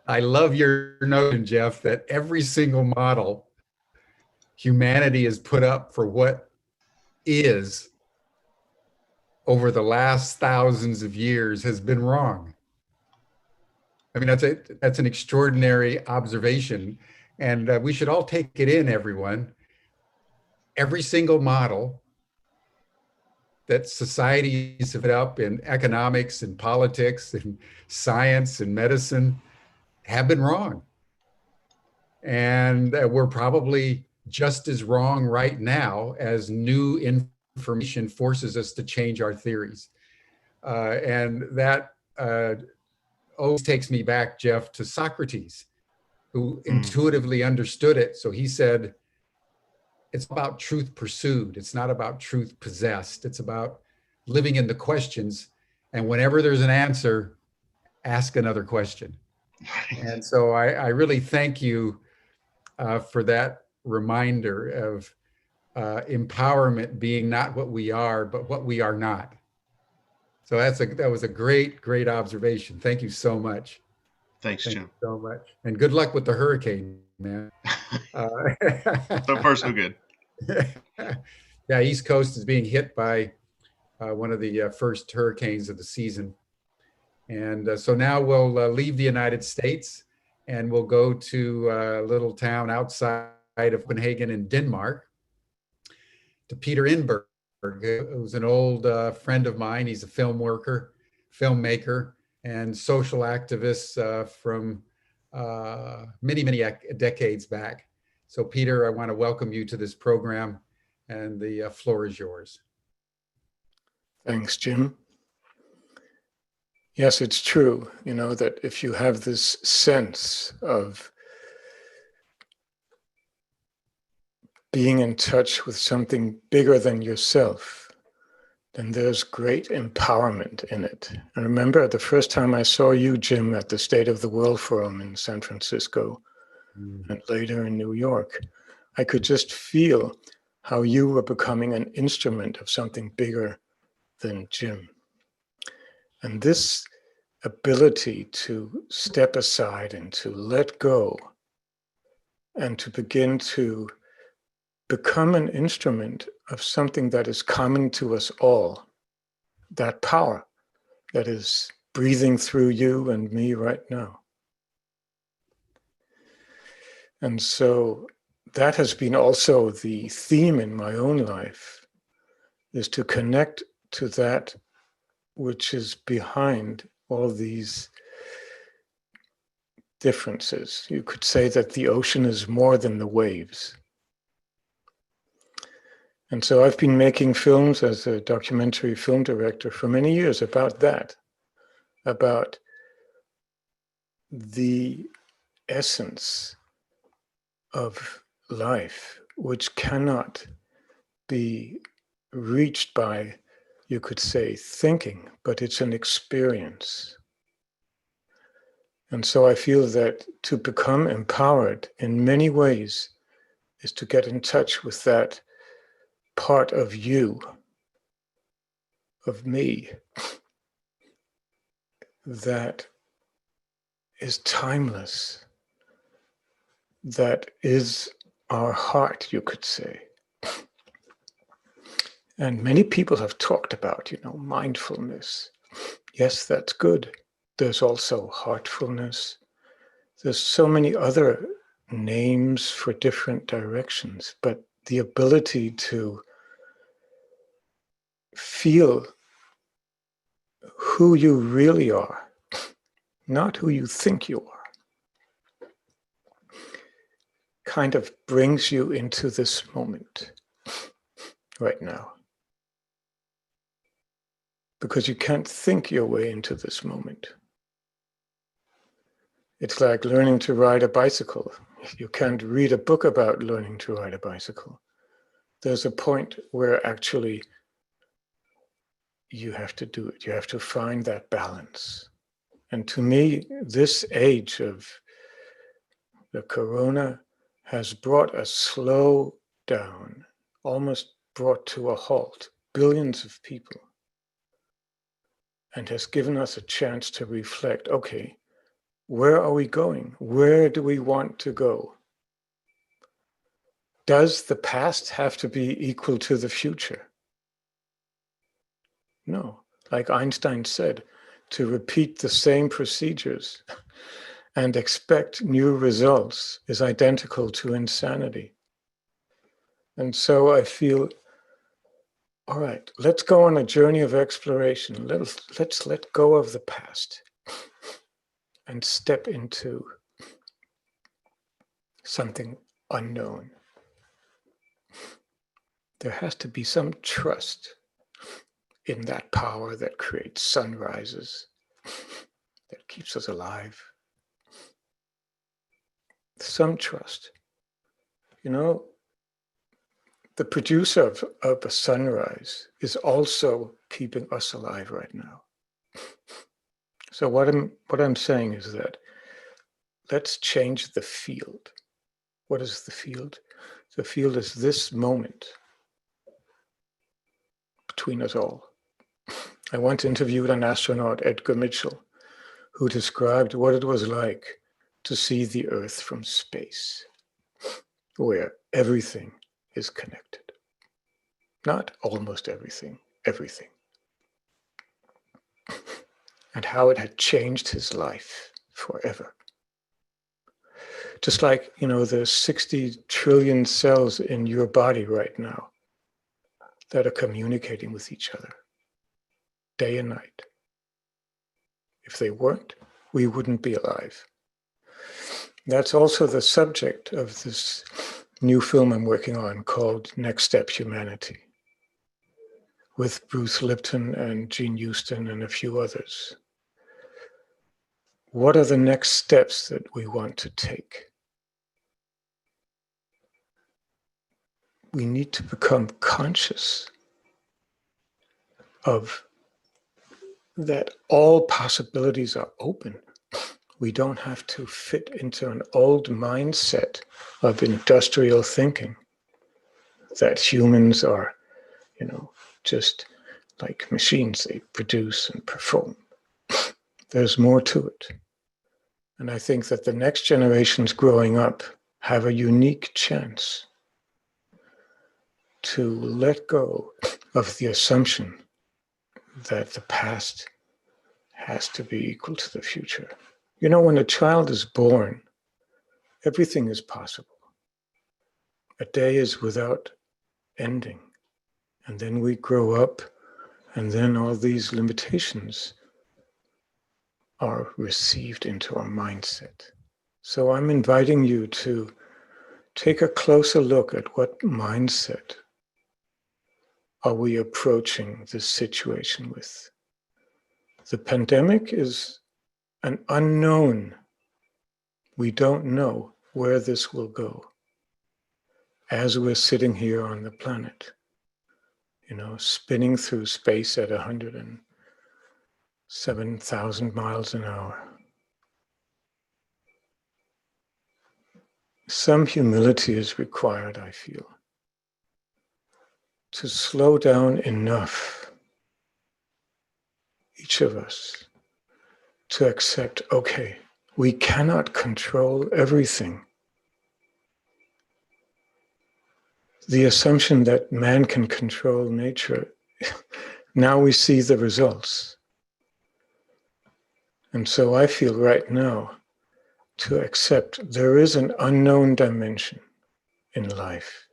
Speaker 1: I love your notion, Jeff, that every single model humanity has put up for what is over the last thousands of years has been wrong. I mean, that's an extraordinary observation, and we should all take it in, everyone. Every single model that societies have put up in economics and politics and science and medicine have been wrong. And we're probably just as wrong right now as new information forces us to change our theories. And that always takes me back, Jeff, to Socrates, who intuitively understood it. So he said, it's about truth pursued. It's not about truth possessed. It's about living in the questions. And whenever there's an answer, ask another question. And so I really thank you for that reminder of empowerment being not what we are, but what we are not. So that was a great observation. Thank you so much.
Speaker 5: Thanks,
Speaker 1: Thank
Speaker 5: Jim.
Speaker 1: you so much. And good luck with the hurricane, man.
Speaker 5: So far, so good.
Speaker 1: Yeah, East Coast is being hit by one of the first hurricanes of the season. And so now we'll leave the United States and we'll go to a little town outside of Copenhagen in Denmark, to Peter Engberg, who's an old friend of mine. He's a filmmaker, and social activist from many, many decades back. So Peter, I want to welcome you to this program, and the floor is yours.
Speaker 6: Thanks, Jim. Yes, it's true, that if you have this sense of being in touch with something bigger than yourself, then there's great empowerment in it. And remember, the first time I saw you, Jim, at the State of the World Forum in San Francisco, and later in New York, I could just feel how you were becoming an instrument of something bigger than Jim. And this ability to step aside and to let go and to begin to become an instrument of something that is common to us all, that power that is breathing through you and me right now. And so that has been also the theme in my own life, is to connect to that which is behind all these differences. You could say that the ocean is more than the waves. And so I've been making films as a documentary film director for many years about that, about the essence of life, which cannot be reached by, you could say, thinking, but it's an experience. And so I feel that to become empowered in many ways is to get in touch with that part of you, of me, that is timeless, that is our heart, you could say. And many people have talked about, mindfulness. Yes, that's good. There's also heartfulness. There's so many other names for different directions, but the ability to feel who you really are, not who you think you are, kind of brings you into this moment right now. Because you can't think your way into this moment. It's like learning to ride a bicycle. You can't read a book about learning to ride a bicycle. There's a point where actually you have to do it. You have to find that balance. And to me, this age of the corona has brought a slow down, almost brought to a halt, billions of people, and has given us a chance to reflect, okay, where are we going? Where do we want to go? Does the past have to be equal to the future? No. Like Einstein said, to repeat the same procedures and expect new results is identical to insanity. And so I feel, all right, let's go on a journey of exploration. Let's let go of the past and step into something unknown. There has to be some trust in that power that creates sunrises, that keeps us alive. Some trust. The producer of a sunrise is also keeping us alive right now. So what I'm saying is that let's change the field. What is the field? The field is this moment between us all. I once interviewed an astronaut, Edgar Mitchell, who described what it was like to see the Earth from space, where everything is connected. Not almost everything, everything. And how it had changed his life forever. Just like, there's 60 trillion cells in your body right now that are communicating with each other day and night. If they weren't, we wouldn't be alive. That's also the subject of this new film I'm working on called Next Step Humanity, with Bruce Lipton and Gene Houston and a few others. What are the next steps that we want to take? We need to become conscious of that all possibilities are open. We don't have to fit into an old mindset of industrial thinking that humans are, just like machines. They produce and perform. There's more to it. And I think that the next generations growing up have a unique chance to let go of the assumption that the past has to be equal to the future. When a child is born, everything is possible. A day is without ending. And then we grow up, and then all these limitations are received into our mindset. So I'm inviting you to take a closer look at what mindset are we approaching this situation with. The pandemic is an unknown. We don't know where this will go as we're sitting here on the planet, spinning through space at 107,000 miles an hour. Some humility is required, I feel, to slow down enough, each of us, to accept, okay, we cannot control everything. The assumption that man can control nature, now we see the results. And so I feel right now to accept there is an unknown dimension in life.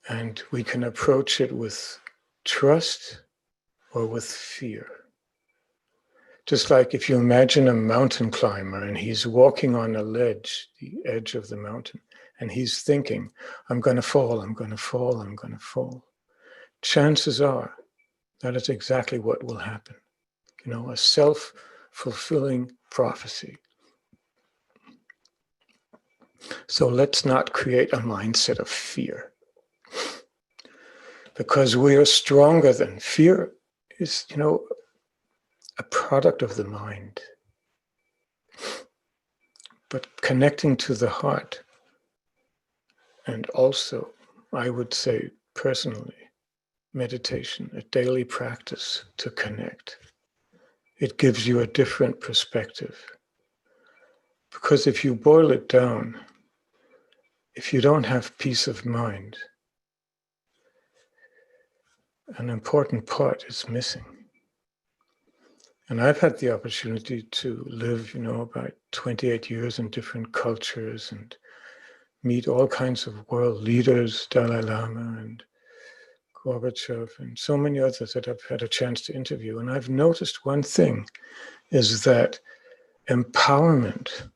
Speaker 6: And we can approach it with trust or with fear. Just like if you imagine a mountain climber and he's walking on a ledge, the edge of the mountain, and he's thinking, I'm going to fall, I'm going to fall, I'm going to fall. Chances are that is exactly what will happen. A self-fulfilling prophecy. So let's not create a mindset of fear. Because we are stronger than fear is, a product of the mind. But connecting to the heart, and also, I would say personally, meditation, a daily practice to connect. It gives you a different perspective. Because if you boil it down, if you don't have peace of mind, an important part is missing. And I've had the opportunity to live, about 28 years in different cultures and meet all kinds of world leaders, Dalai Lama and Gorbachev, and so many others that I've had a chance to interview. And I've noticed one thing is that empowerment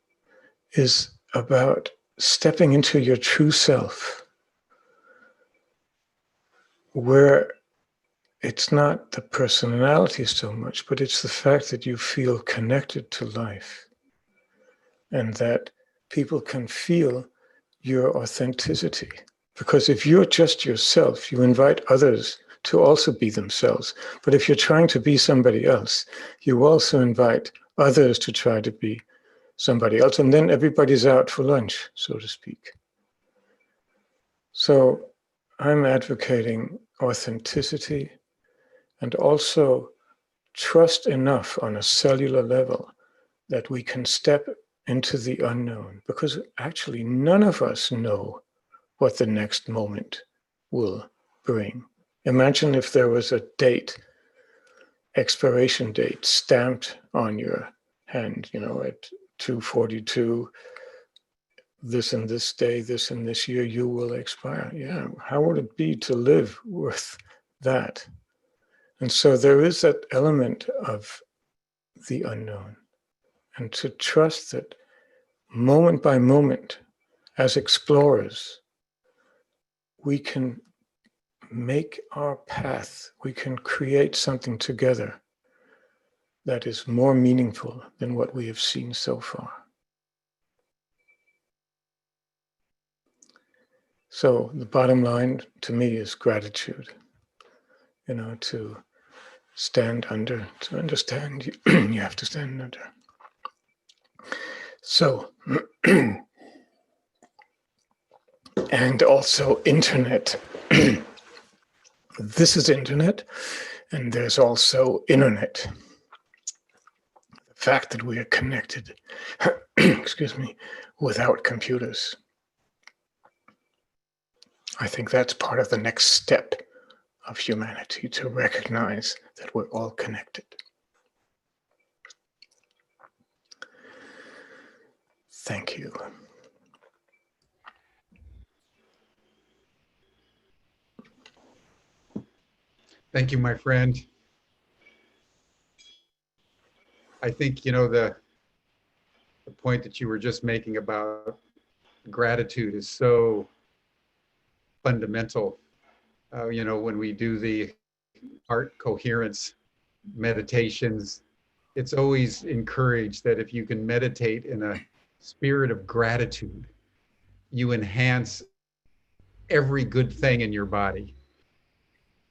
Speaker 6: is about stepping into your true self, where it's not the personality so much, but it's the fact that you feel connected to life and that people can feel your authenticity. Because if you're just yourself, you invite others to also be themselves. But if you're trying to be somebody else, you also invite others to try to be somebody else. And then everybody's out for lunch, so to speak. So I'm advocating authenticity and also trust enough on a cellular level that we can step into the unknown, because actually none of us know what the next moment will bring. Imagine if there was a date, expiration date, stamped on your hand, at 242, this and this day, this and this year, you will expire. Yeah, how would it be to live with that? And so there is that element of the unknown, and to trust that moment by moment, as explorers, we can make our path, we can create something together that is more meaningful than what we have seen so far. So the bottom line to me is gratitude, to stand under, to understand you have to stand under. So, and also internet. This is internet, and there's also internet. The fact that we are connected, excuse me, without computers. I think that's part of the next step of humanity, to recognize that we're all connected. Thank you.
Speaker 1: Thank you, my friend. I think, the point that you were just making about gratitude is so fundamental. When we do the heart coherence meditations, it's always encouraged that if you can meditate in a spirit of gratitude, you enhance every good thing in your body.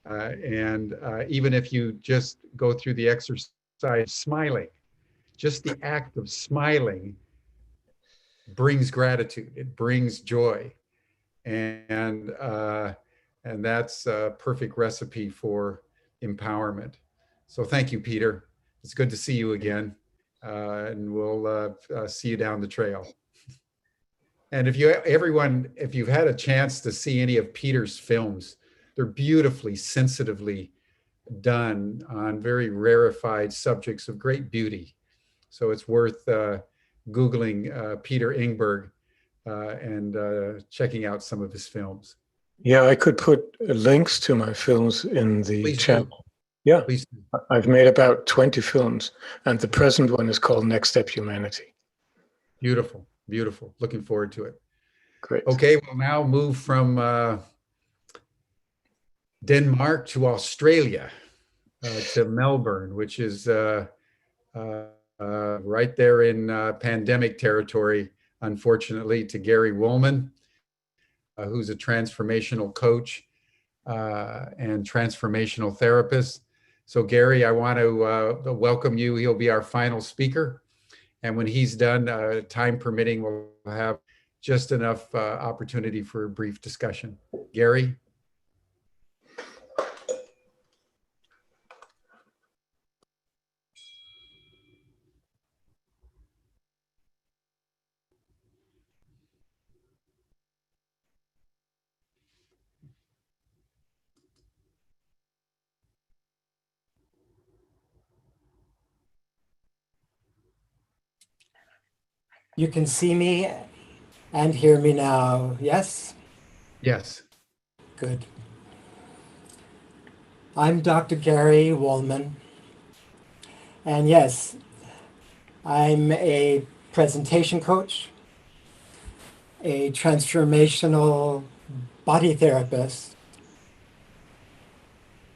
Speaker 1: And even if you just go through the exercise smiling, just the act of smiling brings gratitude, it brings joy. And that's a perfect recipe for empowerment. So thank you, Peter. It's good to see you again. And we'll see you down the trail. And if you've had a chance to see any of Peter's films, they're beautifully, sensitively done on very rarefied subjects of great beauty. So it's worth Googling Peter Engberg and checking out some of his films.
Speaker 6: Yeah, I could put links to my films in the channel.
Speaker 1: Do.
Speaker 6: Yeah,
Speaker 1: Please do.
Speaker 6: I've made about 20 films, and the present one is called Next Step Humanity.
Speaker 1: Beautiful, beautiful. Looking forward to it.
Speaker 6: Great.
Speaker 1: Okay, we'll now move from Denmark to Australia, to Melbourne, which is right there in pandemic territory, unfortunately, to Gary Woolman, who's a transformational coach and transformational therapist. So Gary, I want to welcome you. He'll be our final speaker. And when he's done, time permitting, we'll have just enough opportunity for a brief discussion. Gary?
Speaker 7: You can see me and hear me now, yes?
Speaker 1: Yes.
Speaker 7: Good. I'm Dr. Gary Woolman, and yes, I'm a presentation coach, a transformational body therapist,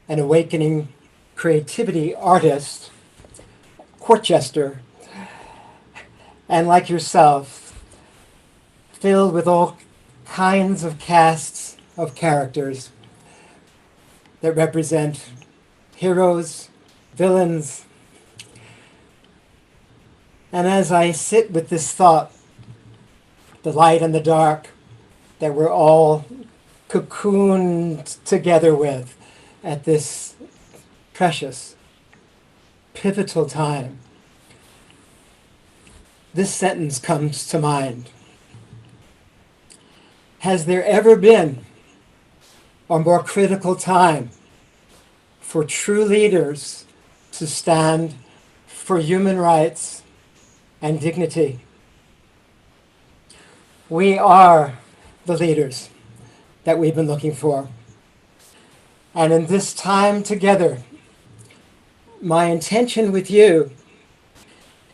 Speaker 7: an awakening creativity artist, court jester, and like yourself, filled with all kinds of casts of characters that represent heroes, villains. And as I sit with this thought, the light and the dark, that we're all cocooned together with at this precious, pivotal time, this sentence comes to mind. Has there ever been a more critical time for true leaders to stand for human rights and dignity? We are the leaders that we've been looking for. And in this time together, my intention with you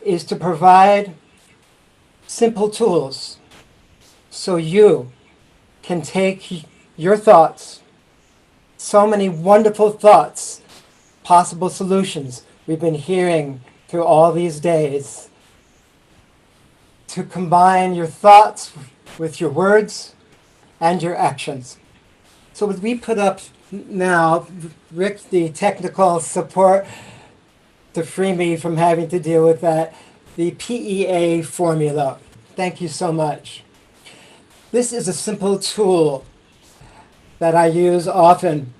Speaker 7: is to provide simple tools so you can take your thoughts, so many wonderful thoughts, possible solutions we've been hearing through all these days, to combine your thoughts with your words and your actions. So what we put up now, Rick, the technical support to free me from having to deal with that, the PEA formula. Thank you so much. This is a simple tool that I use often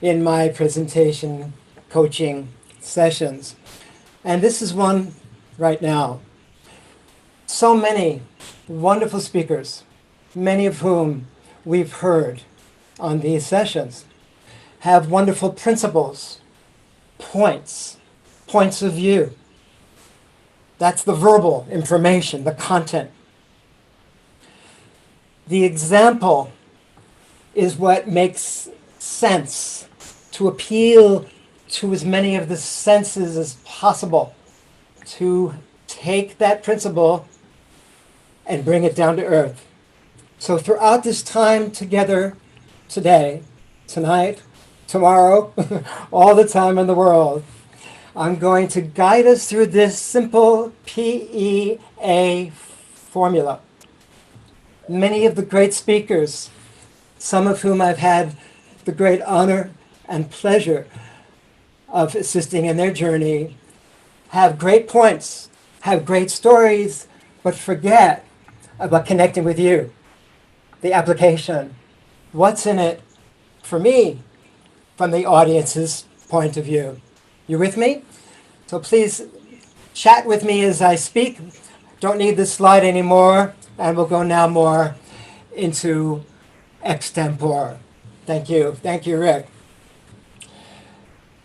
Speaker 7: in my presentation coaching sessions. And this is one right now. So many wonderful speakers, many of whom we've heard on these sessions, have wonderful principles, points of view. That's the verbal information, the content. The example is what makes sense, to appeal to as many of the senses as possible, to take that principle and bring it down to earth. So throughout this time together, today, tonight, tomorrow, all the time in the world, I'm going to guide us through this simple PEA formula. Many of the great speakers, some of whom I've had the great honor and pleasure of assisting in their journey, have great points, have great stories, but forget about connecting with you, the application. What's in it for me from the audience's point of view? You with me? So please chat with me as I speak. Don't need this slide anymore, and we'll go now more into extempore. Thank you. Thank you, Rick.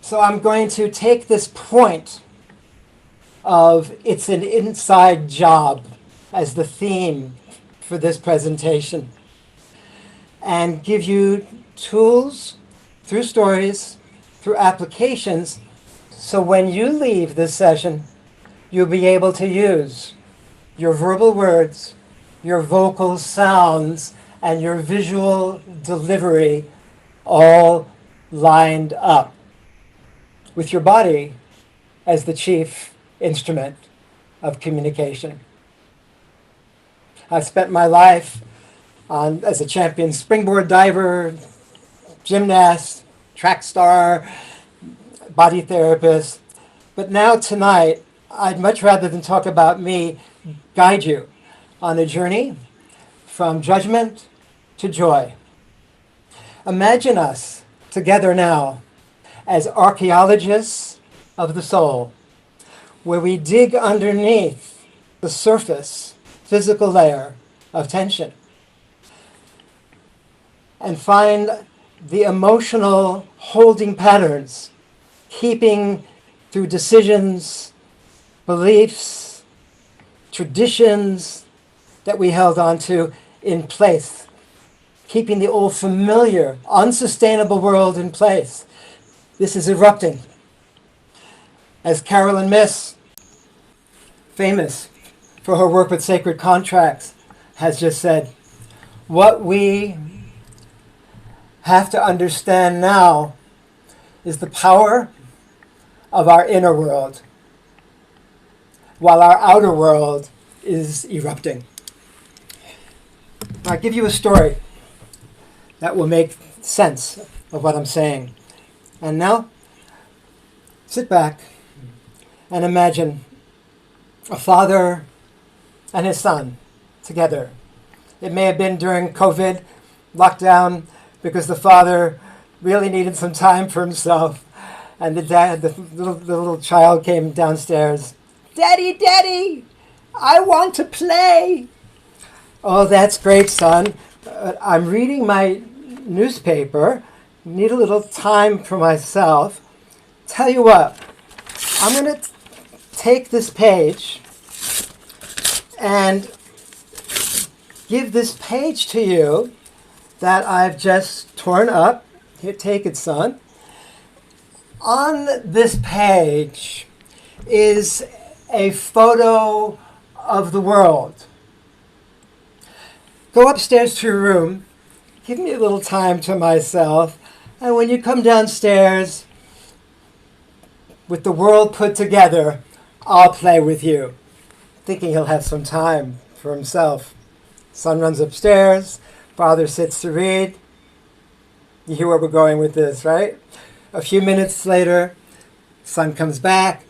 Speaker 7: So I'm going to take this point of it's an inside job as the theme for this presentation and give you tools through stories, through applications, so when you leave this session, you'll be able to use your verbal words, your vocal sounds, and your visual delivery all lined up with your body as the chief instrument of communication. I've spent my life as a champion springboard diver, gymnast, track star, body therapist. But now tonight, I'd much rather than talk about me, guide you on a journey from judgment to joy. Imagine us together now as archaeologists of the soul, where we dig underneath the surface, physical layer of tension and find the emotional holding patterns, keeping through decisions, beliefs, traditions that we held on to in place, keeping the old familiar, unsustainable world in place. This is erupting. As Carolyn Myss, famous for her work with sacred contracts, has just said, what we have to understand now is the power of our inner world, while our outer world is erupting. I'll give you a story that will make sense of what I'm saying. And now, sit back and imagine a father and his son together. It may have been during COVID lockdown because the father really needed some time for himself. And the little child came downstairs. Daddy, Daddy, I want to play. Oh, that's great, son. I'm reading my newspaper. Need a little time for myself. Tell you what, I'm going to take this page and give this page to you that I've just torn up. Here, take it, son. On this page is a photo of the world. Go upstairs to your room, give me a little time to myself, and when you come downstairs with the world put together, I'll play with you. Thinking he'll have some time for himself. Son runs upstairs, father sits to read. You hear where we're going with this, right? A few minutes later, son comes back.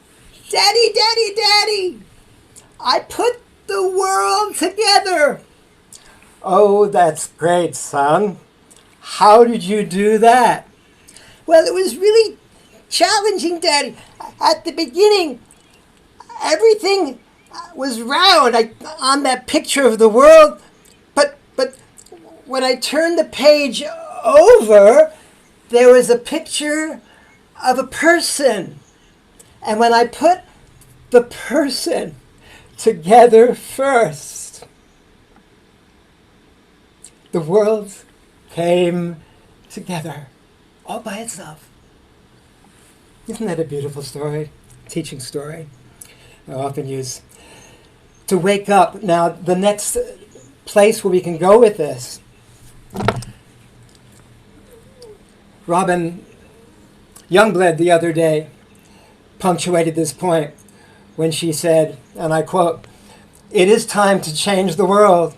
Speaker 7: Daddy, daddy, daddy, I put the world together. Oh, that's great, son. How did you do that? Well, it was really challenging, Daddy. At the beginning, everything was round on that picture of the world, but when I turned the page over, there was a picture of a person. And when I put the person together first, the world came together all by itself. Isn't that a beautiful story? Teaching story I often use. To wake up. Now, the next place where we can go with this, Robin Youngblood the other day punctuated this point when she said, and I quote, "It is time to change the world.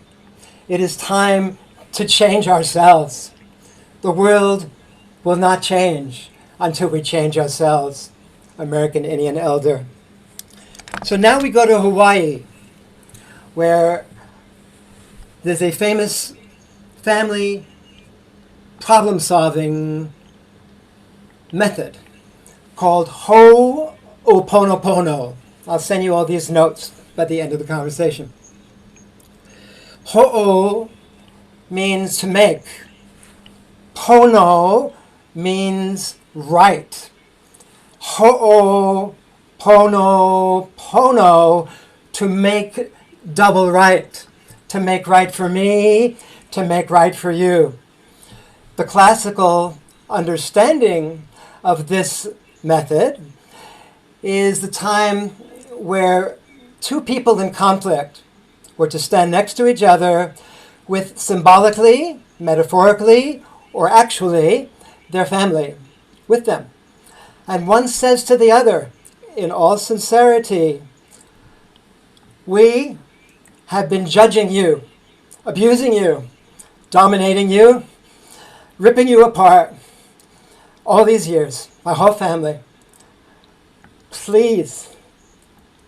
Speaker 7: It is time to change ourselves. The world will not change until we change ourselves." American Indian elder. So now we go to Hawaii, where there's a famous family problem-solving method called Ho'oponopono. I'll send you all these notes by the end of the conversation. Ho'o means to make. Pono means right. Ho'oponopono, to make double right. To make right for me, to make right for you. The classical understanding of this method is the time where two people in conflict were to stand next to each other with symbolically, metaphorically, or actually their family with them. And one says to the other, in all sincerity, "We have been judging you, abusing you, dominating you, ripping you apart all these years, my whole family. Please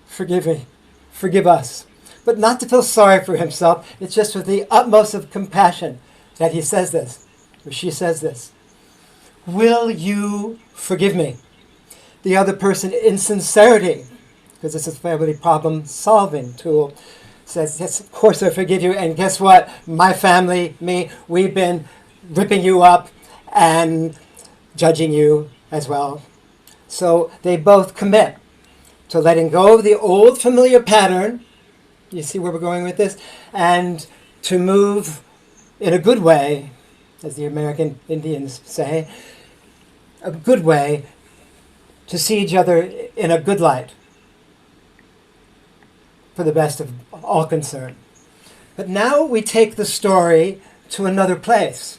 Speaker 7: forgive me, forgive us." But not to feel sorry for himself, it's just with the utmost of compassion that he says this, or she says this. "Will you forgive me?" The other person, in sincerity, because this is a family problem-solving tool, says, "Yes, of course I forgive you, and guess what? My family, me, we've been ripping you up and judging you as well." So they both commit to letting go of the old familiar pattern, you see where we're going with this, and to move in a good way, as the American Indians say, a good way, to see each other in a good light for the best of all concerned. But now we take the story to another place.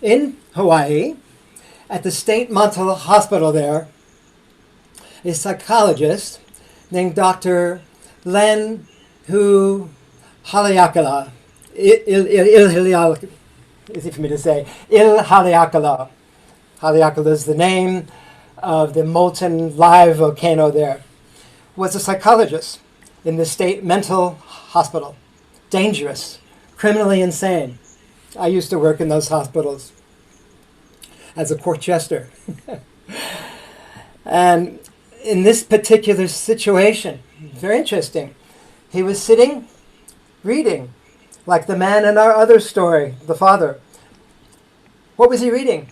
Speaker 7: In Hawaii, at the state mental hospital there, a psychologist named Dr. Len Hu Haleakala, easy for me to say, Haleakala. Haleakala is the name of the molten live volcano there, was a psychologist in the state mental hospital. Dangerous, criminally insane. I used to work in those hospitals as a court jester. And in this particular situation, very interesting, he was sitting, reading, like the man in our other story, the father. What was he reading?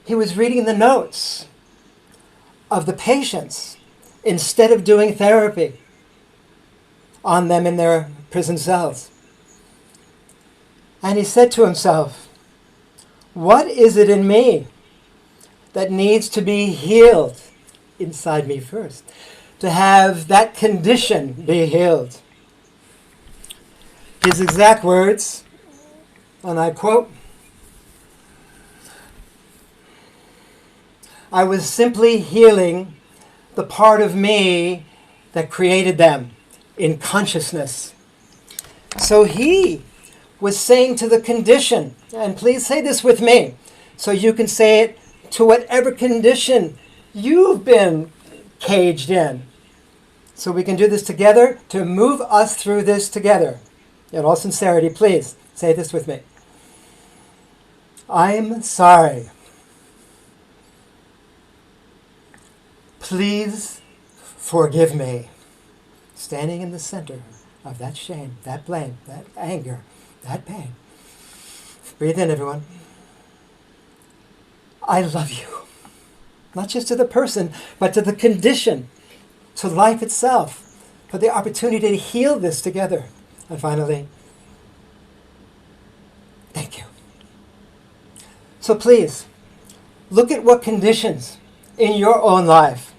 Speaker 7: He was reading the notes of the patients instead of doing therapy. on them in their prison cells. And he said to himself, what is it in me that needs to be healed inside me first, to have that condition be healed? His exact words, and I quote, I was simply healing the part of me that created them in consciousness. So he was saying to the condition, and please say this with me, so you can say it to whatever condition you've been caged in. So we can do this together to move us through this together. In all sincerity, please say this with me. I'm sorry. Please forgive me. Standing in the center of that shame, that blame, that anger, that pain. Breathe in, everyone. I love you. Not just to the person, but to the condition, to life itself, for the opportunity to heal this together. And finally, thank you. So please, look at what conditions in your own life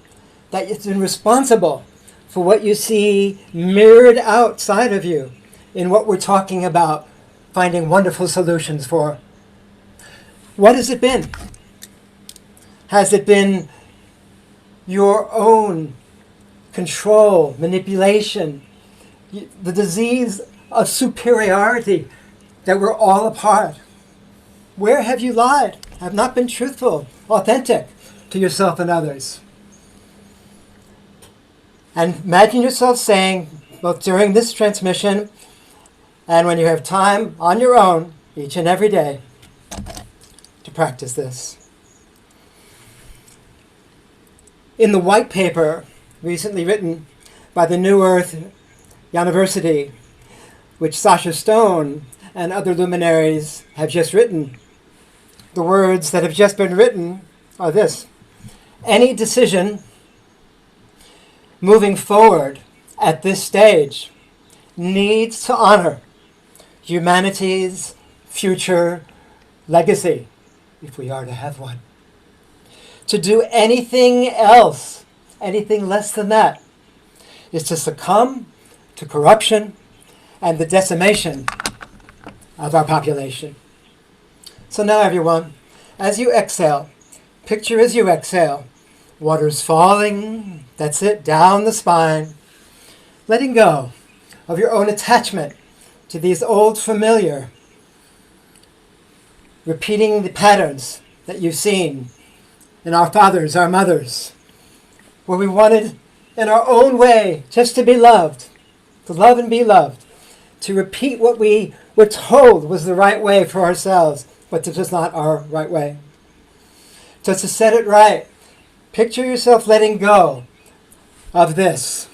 Speaker 7: that it's been responsible for what you see mirrored outside of you in what we're talking about, finding wonderful solutions for. What has it been? Has it been your own control, manipulation, the disease of superiority that we're all a part? Where have you lied? Have not been truthful, authentic to yourself and others? And imagine yourself saying, both during this transmission and when you have time on your own, each and every day, to practice this. In the white paper recently written by the New Earth University, which Sasha Stone and other luminaries have just written, the words that have just been written are this: any decision moving forward at this stage needs to honor humanity's future legacy, if we are to have one. To do anything else, anything less than that, is to succumb to corruption and the decimation of our population. So now, everyone, as you exhale, picture as you exhale, water's falling, that's it, down the spine, letting go of your own attachment to these old familiar, repeating the patterns that you've seen in our fathers, our mothers, where we wanted in our own way just to be loved, to love and be loved, to repeat what we were told was the right way for ourselves, but it was not our right way. So to set it right, picture yourself letting go of this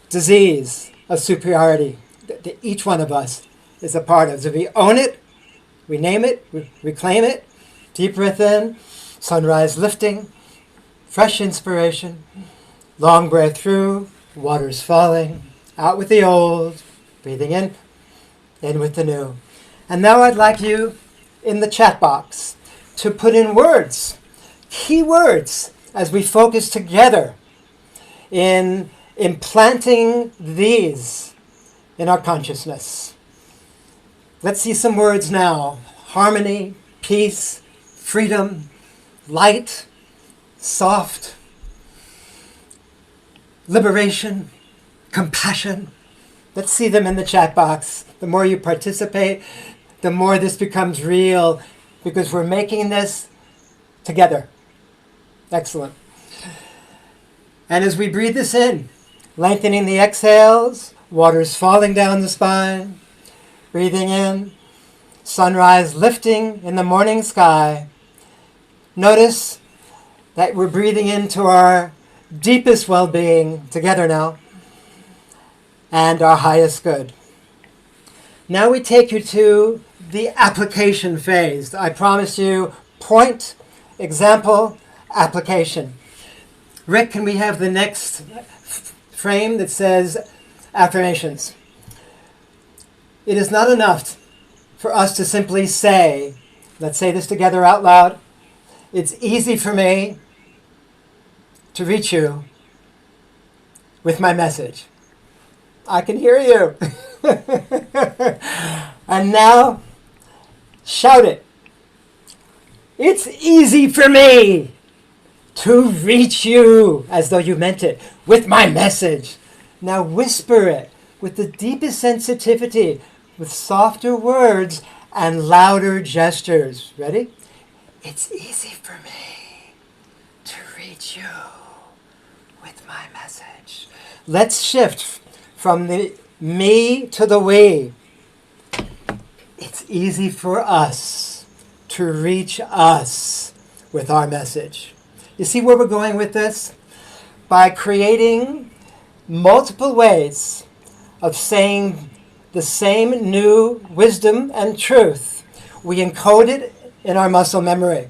Speaker 7: disease of superiority that each one of us is a part of. So we own it, we name it, we reclaim it. Deep breath in, sunrise lifting, fresh inspiration, long breath through, water's falling, out with the old, breathing in with the new. And now I'd like you in the chat box to put in words, key words, as we focus together in implanting these in our consciousness. Let's see some words now. Harmony, peace, freedom, light, soft, liberation, compassion. Let's see them in the chat box. The more you participate, the more this becomes real, because we're making this together. Excellent. And as we breathe this in, lengthening the exhales, water's falling down the spine, breathing in, sunrise lifting in the morning sky. Notice that we're breathing into our deepest well-being together now and our highest good. Now we take you to the application phase. I promise you point, example, application. Rick, can we have the next frame that says affirmations. It is not enough for us to simply say, let's say this together out loud, it's easy for me to reach you with my message. I can hear you. And now, shout it. It's easy for me to reach you, as though you meant it, with my message. Now whisper it with the deepest sensitivity, with softer words and louder gestures. Ready? It's easy for me to reach you with my message. Let's shift from the me to the we. It's easy for us to reach us with our message. You see where we're going with this? By creating multiple ways of saying the same new wisdom and truth, we encode it in our muscle memory,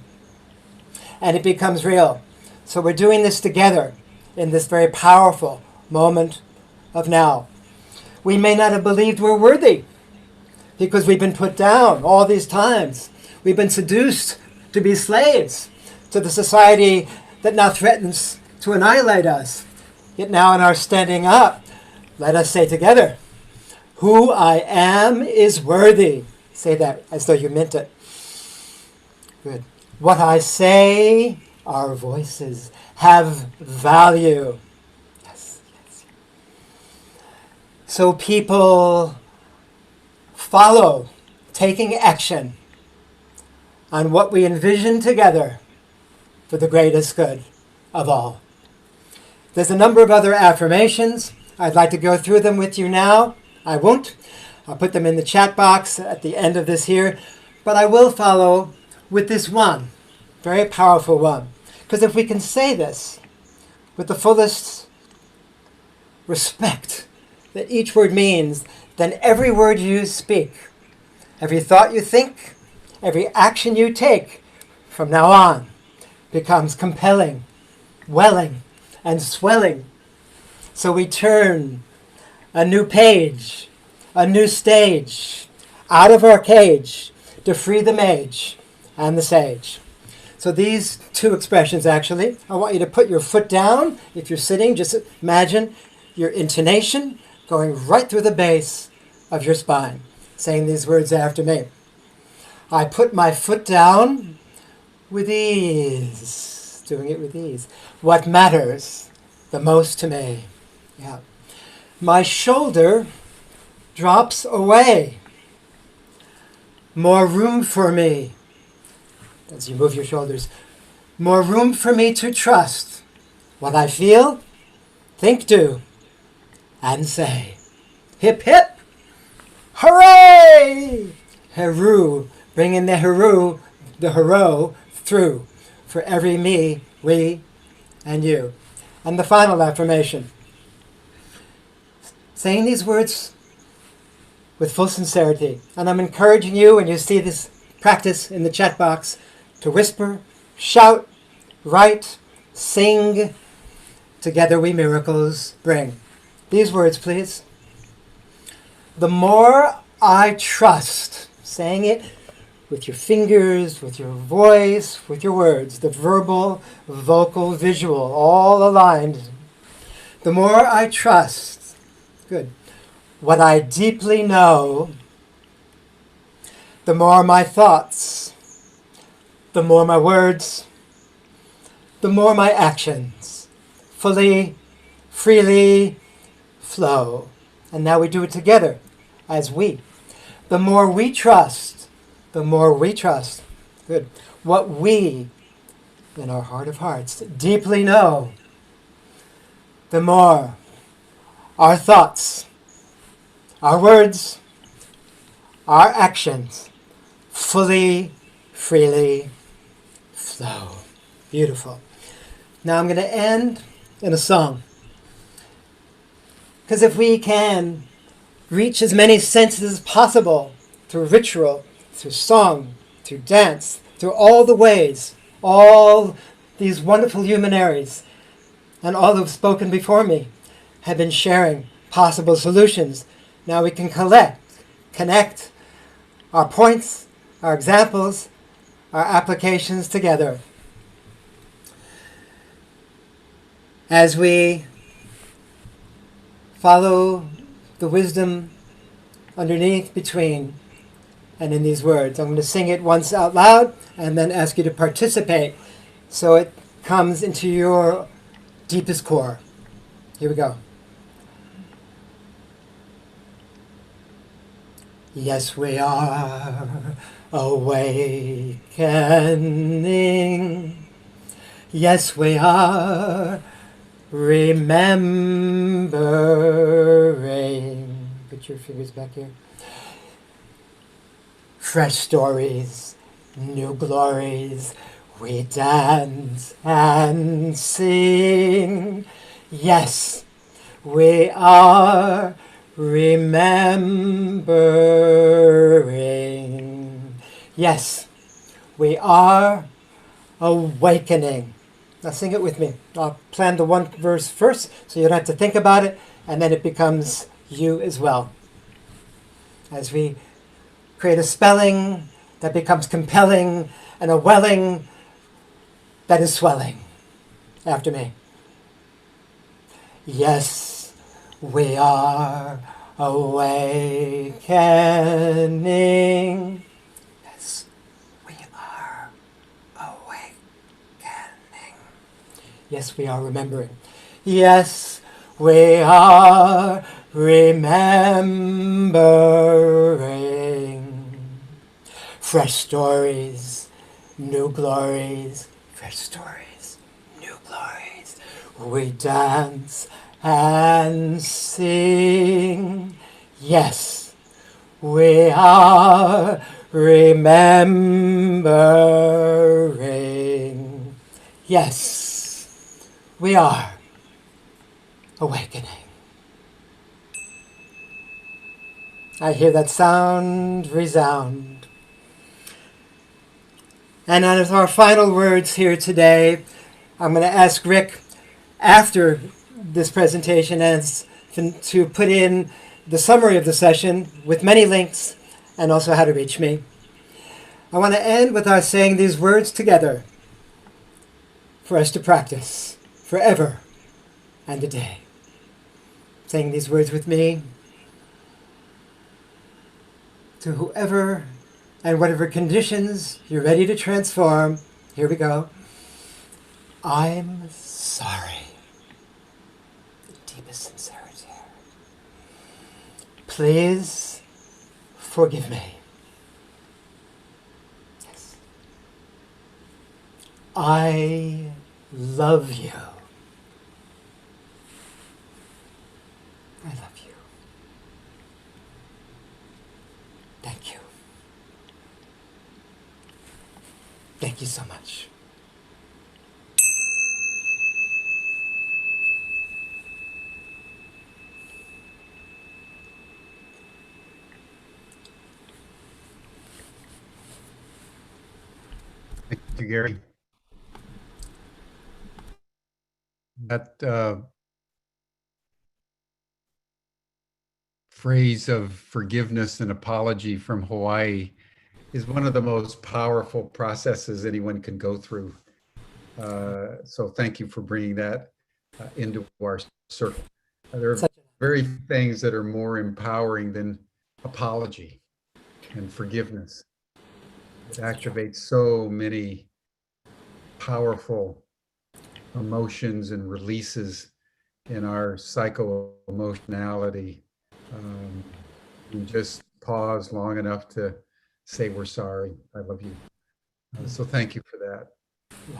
Speaker 7: and it becomes real. So we're doing this together in this very powerful moment of now. We may not have believed we're worthy because we've been put down all these times. We've been seduced to be slaves to the society that now threatens to annihilate us. Yet now in our standing up, let us say together, who I am is worthy. Say that as though you meant it. Good. What I say, our voices have value. Yes, yes. So people follow taking action on what we envision together for the greatest good of all. There's a number of other affirmations. I'd like to go through them with you now. I won't. I'll put them in the chat box at the end of this here. But I will follow with this one, very powerful one. Because if we can say this with the fullest respect that each word means, then every word you speak, every thought you think, every action you take from now on becomes compelling, welling, and swelling. So we turn a new page, a new stage, out of our cage to free the mage and the sage. So these two expressions, actually, I want you to put your foot down. If you're sitting, just imagine your intonation going right through the base of your spine, saying these words after me. I put my foot down with ease, doing it with ease. What matters the most to me? Yeah. My shoulder drops away. More room for me. As you move your shoulders. More room for me to trust what I feel, think, do, and say. Hip, hip. Hooray! Heru. Bring in the heru, the hero, through. For every me, we, and you. And the final affirmation. Saying these words with full sincerity. And I'm encouraging you, when you see this practice in the chat box, to whisper, shout, write, sing. Together we miracles bring. These words, please. The more I trust, saying it with your fingers, with your voice, with your words, the verbal, vocal, visual, all aligned. The more I trust, good, what I deeply know, the more my thoughts, the more my words, the more my actions fully, freely flow. And now we do it together as we. The more we trust, the more we trust, good, what we, in our heart of hearts, deeply know, the more our thoughts, our words, our actions fully, freely flow. Beautiful. Now I'm going to end in a song. Because if we can reach as many senses as possible through ritual, through song, through dance, through all the ways, all these wonderful luminaries and all who've spoken before me have been sharing possible solutions. Now we can connect our points, our examples, our applications together. As we follow the wisdom underneath, between, and in these words. I'm going to sing it once out loud and then ask you to participate so it comes into your deepest core. Here we go. Yes, we are awakening. Yes, we are remembering. Put your fingers back here. Fresh stories, new glories, we dance and sing. Yes, we are remembering. Yes, we are awakening. Now sing it with me. I'll plan the one verse first so you don't have to think about it, and then it becomes you as well. As we create a spelling that becomes compelling and a welling that is swelling. After me. Yes, we are awakening. Yes, we are awakening. Yes, we are remembering. Yes, we are remembering. Fresh stories, new glories. Fresh stories, new glories. We dance and sing. Yes, we are remembering. Yes, we are awakening. I hear that sound resound. And as our final words here today, I'm going to ask Rick, after this presentation ends, to put in the summary of the session with many links and also how to reach me. I want to end with us saying these words together for us to practice forever and a day. Saying these words with me. To whoever and whatever conditions you're ready to transform, here we go. I'm sorry. The deepest sincerity. Please forgive me. Yes. I love you. I love you. Thank you. Thank you so much.
Speaker 1: Thank you, Gary. That phrase of forgiveness and apology from Hawaii is one of the most powerful processes anyone can go through. So thank you for bringing that into our circle. There are very few things that are more empowering than apology and forgiveness. It activates so many powerful emotions and releases in our psycho-emotionality. We just pause long enough to say we're sorry. I love you. So thank you for that.
Speaker 7: You're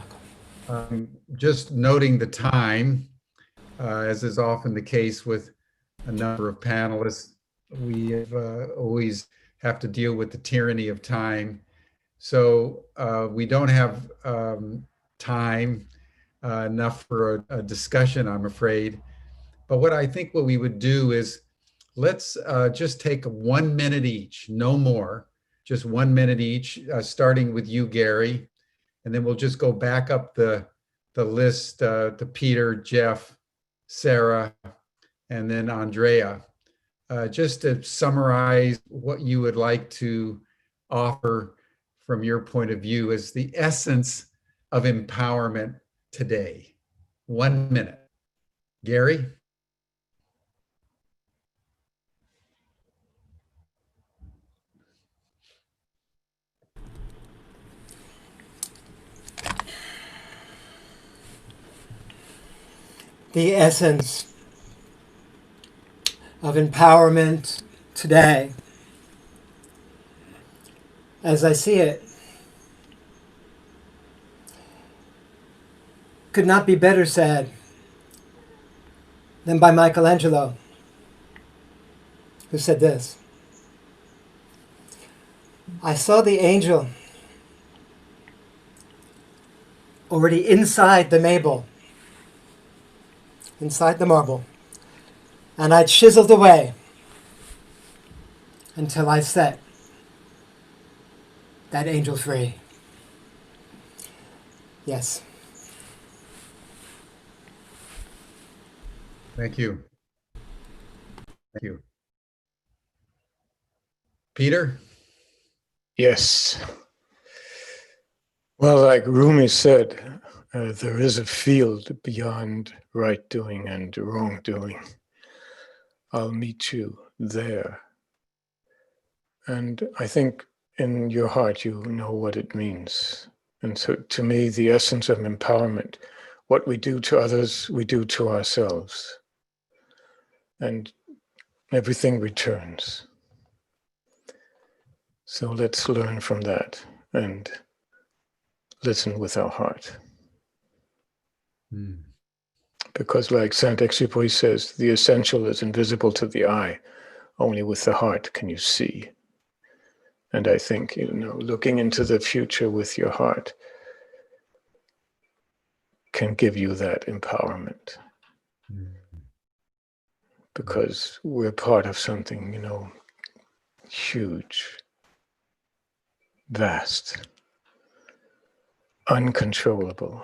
Speaker 7: welcome.
Speaker 1: Just noting the time, as is often the case with a number of panelists, we have, always have to deal with the tyranny of time. So we don't have time enough for a discussion, I'm afraid. But what I think what we would do is let's just take 1 minute each, no more, just 1 minute each, starting with you, Gary. And then we'll just go back up the list to Peter, Jeff, Sarah, and then Andrea. Just to summarize what you would like to offer from your point of view as the essence of empowerment today. 1 minute. Gary?
Speaker 7: The essence of empowerment today, as I see it, could not be better said than by Michelangelo, who said this: I saw the angel already inside the marble, and I chiseled away until I set that angel free. Yes.
Speaker 1: Thank you. Thank you. Peter?
Speaker 6: Yes. Well, like Rumi said, there is a field beyond right doing and wrongdoing. I'll meet you there. And I think in your heart, you know what it means. And so to me, the essence of empowerment, what we do to others, we do to ourselves. And everything returns. So let's learn from that and listen with our heart. Because like Saint-Exupéry says, the essential is invisible to the eye. Only with the heart can you see. And I think, looking into the future with your heart can give you that empowerment. Because we're part of something, huge, vast, uncontrollable.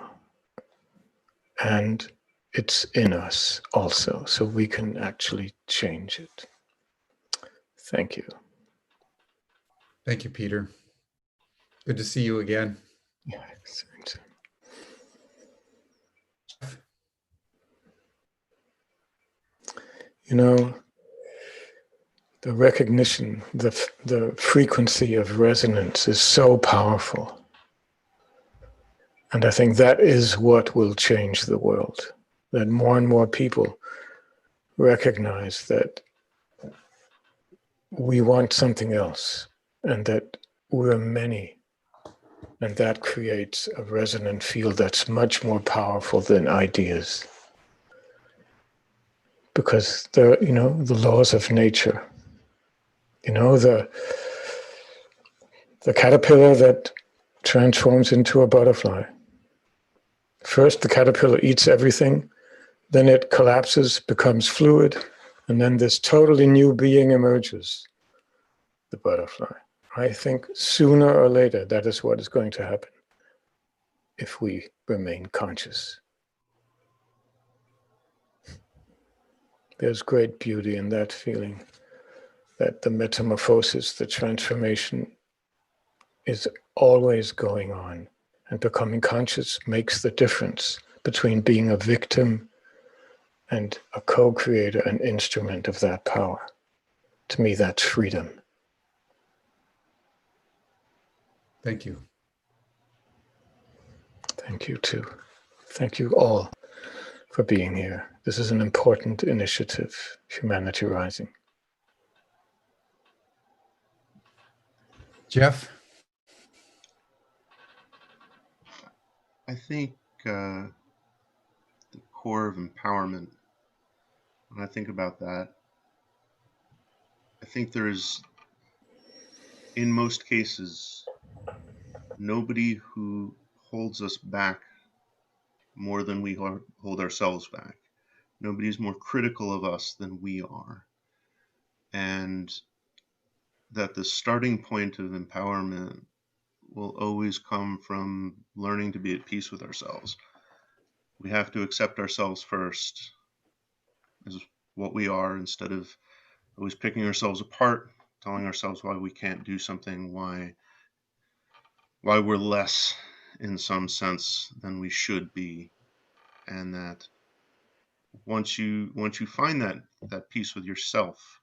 Speaker 6: And it's in us also, so we can actually change it. Thank you.
Speaker 1: Thank you, Peter. Good to see you again.
Speaker 6: Yeah, the recognition, the frequency of resonance is so powerful. And I think that is what will change the world. That more and more people recognize that we want something else and that we're many. And that creates a resonant field that's much more powerful than ideas. Because the laws of nature, the caterpillar that transforms into a butterfly. First, the caterpillar eats everything, then it collapses, becomes fluid, and then this totally new being emerges, the butterfly. I think sooner or later, that is what is going to happen if we remain conscious. There's great beauty in that feeling, that the metamorphosis, the transformation is always going on. And becoming conscious makes the difference between being a victim and a co-creator, an instrument of that power. To me, that's freedom.
Speaker 1: Thank you.
Speaker 6: Thank you too. Thank you all for being here. This is an important initiative, Humanity Rising.
Speaker 1: Jeff?
Speaker 5: I think the core of empowerment, when I think about that, I think there is, in most cases, nobody who holds us back more than we hold ourselves back. Nobody's more critical of us than we are. And that the starting point of empowerment will always come from learning to be at peace with ourselves. We have to accept ourselves first as what we are, instead of always picking ourselves apart, telling ourselves why we can't do something, why we're less in some sense than we should be. And that once you find that peace with yourself,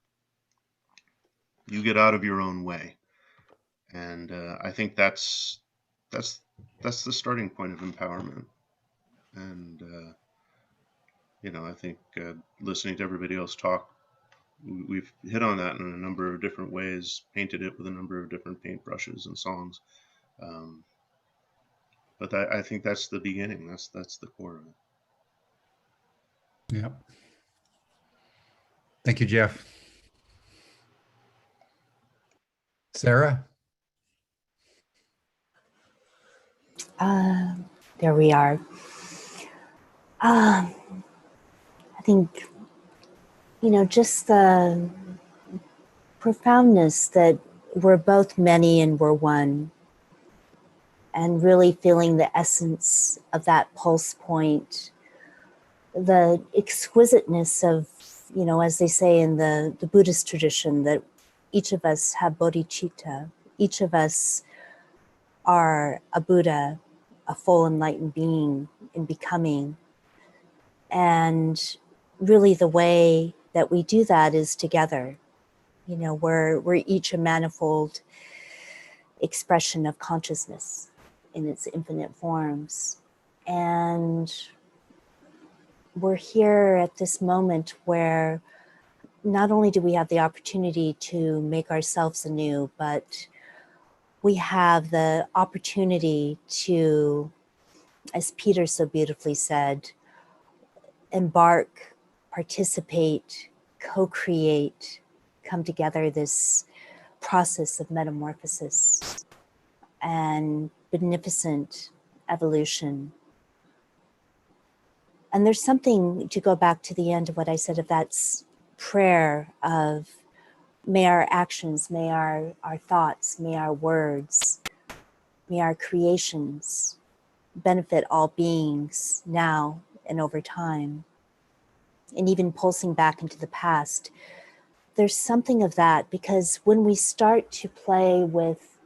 Speaker 5: you get out of your own way. And I think that's the starting point of empowerment. And I think listening to everybody else talk, we've hit on that in a number of different ways, painted it with a number of different paintbrushes and songs. But I think that's the beginning. That's the core of it.
Speaker 1: Yeah. Thank you, Jeff. Sarah?
Speaker 4: There we are. I think, just the profoundness that we're both many and we're one, and really feeling the essence of that pulse point, the exquisiteness of, as they say in the Buddhist tradition, that each of us have bodhicitta, each of us are a Buddha, a full enlightened being in becoming. And really the way that we do that is together. We're each a manifold expression of consciousness in its infinite forms. And we're here at this moment where not only do we have the opportunity to make ourselves anew, but we have the opportunity to, as Peter so beautifully said, embark, participate, co-create, come together, this process of metamorphosis and beneficent evolution. And there's something, to go back to the end of what I said, of that prayer of, may our actions, may our thoughts, may our words, may our creations benefit all beings now and over time. And even pulsing back into the past, there's something of that, because when we start to play with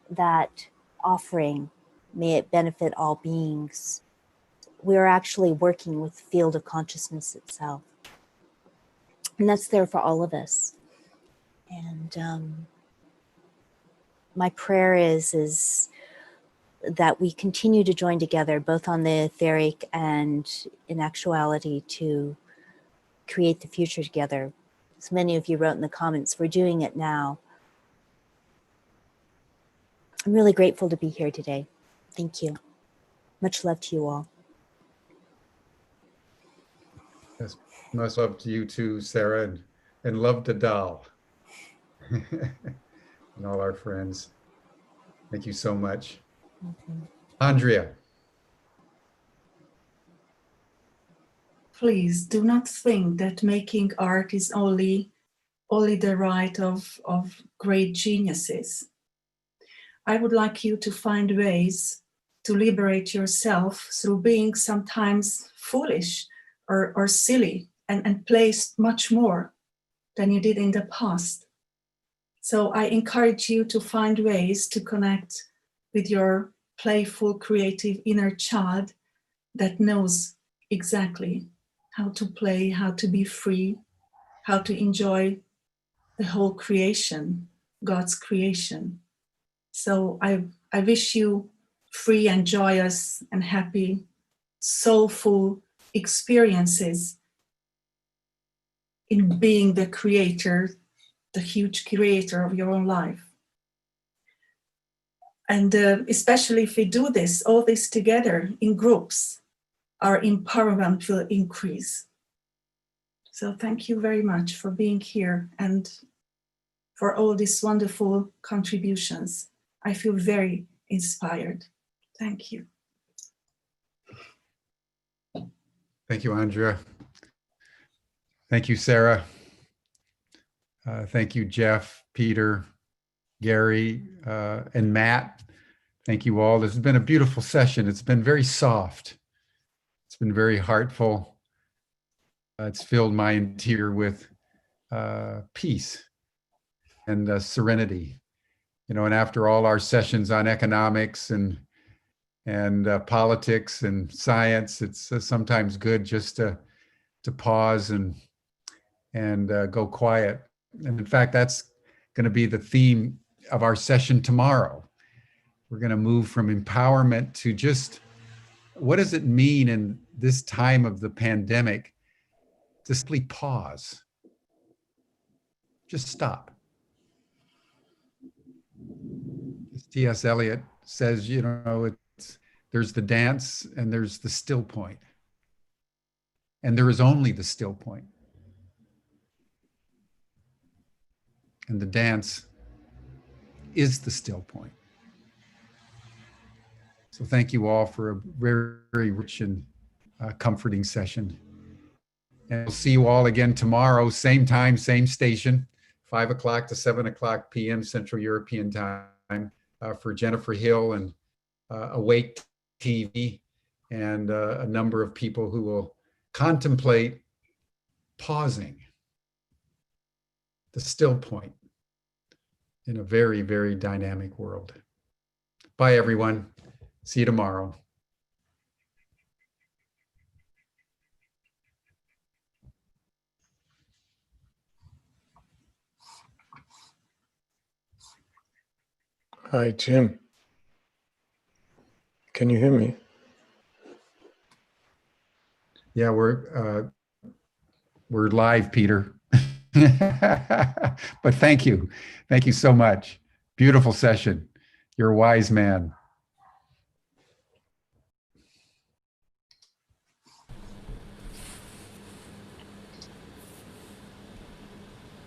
Speaker 4: that offering, may it benefit all beings, we are actually working with the field of consciousness itself. And that's there for all of us. And my prayer is that we continue to join together, both on the etheric and in actuality, to create the future together. As many of you wrote in the comments, we're doing it now. I'm really grateful to be here today. Thank you. Much love to you all.
Speaker 1: Yes. Much love to you too, Sarah, and love to Dal and all our friends. Thank you so much.
Speaker 4: Mm-hmm.
Speaker 1: Andrea.
Speaker 3: Please do not think that making art is only the right of great geniuses. I would like you to find ways to liberate yourself through being sometimes foolish or silly and play much more than you did in the past. So I encourage you to find ways to connect with your playful, creative inner child that knows exactly how to play, how to be free, how to enjoy the whole creation, God's creation. So I wish you free and joyous and happy, soulful experiences in being the creator, the huge creator of your own life. And especially if we do this, all this together in groups, our empowerment will increase. So thank you very much for being here and for all these wonderful contributions. I feel very inspired. Thank you.
Speaker 1: Thank you, Andrea. Thank you, Sarah. Thank you, Jeff, Peter, Gary, and Matt. Thank you all. This has been a beautiful session. It's been very soft. It's been very heartful. it's filled my interior with peace and serenity. And after all our sessions on economics and politics and science, it's sometimes good just to pause and go quiet. And in fact, that's going to be the theme of our session tomorrow. We're going to move from empowerment to just what does it mean in this time of the pandemic to simply pause, just stop. As T.S. Eliot says, there's the dance and there's the still point. And there is only the still point. And the dance is the still point. So thank you all for a very, very rich and comforting session. And we'll see you all again tomorrow, same time, same station, 5 o'clock to 7 o'clock p.m. Central European time for Jennifer Hill and Awake TV and a number of people who will contemplate pausing, the still point in a very, very dynamic world. Bye, everyone. See you tomorrow.
Speaker 6: Hi, Jim. Can you hear me?
Speaker 1: Yeah, we're live, Peter. But thank you so much. Beautiful session. You're a wise man.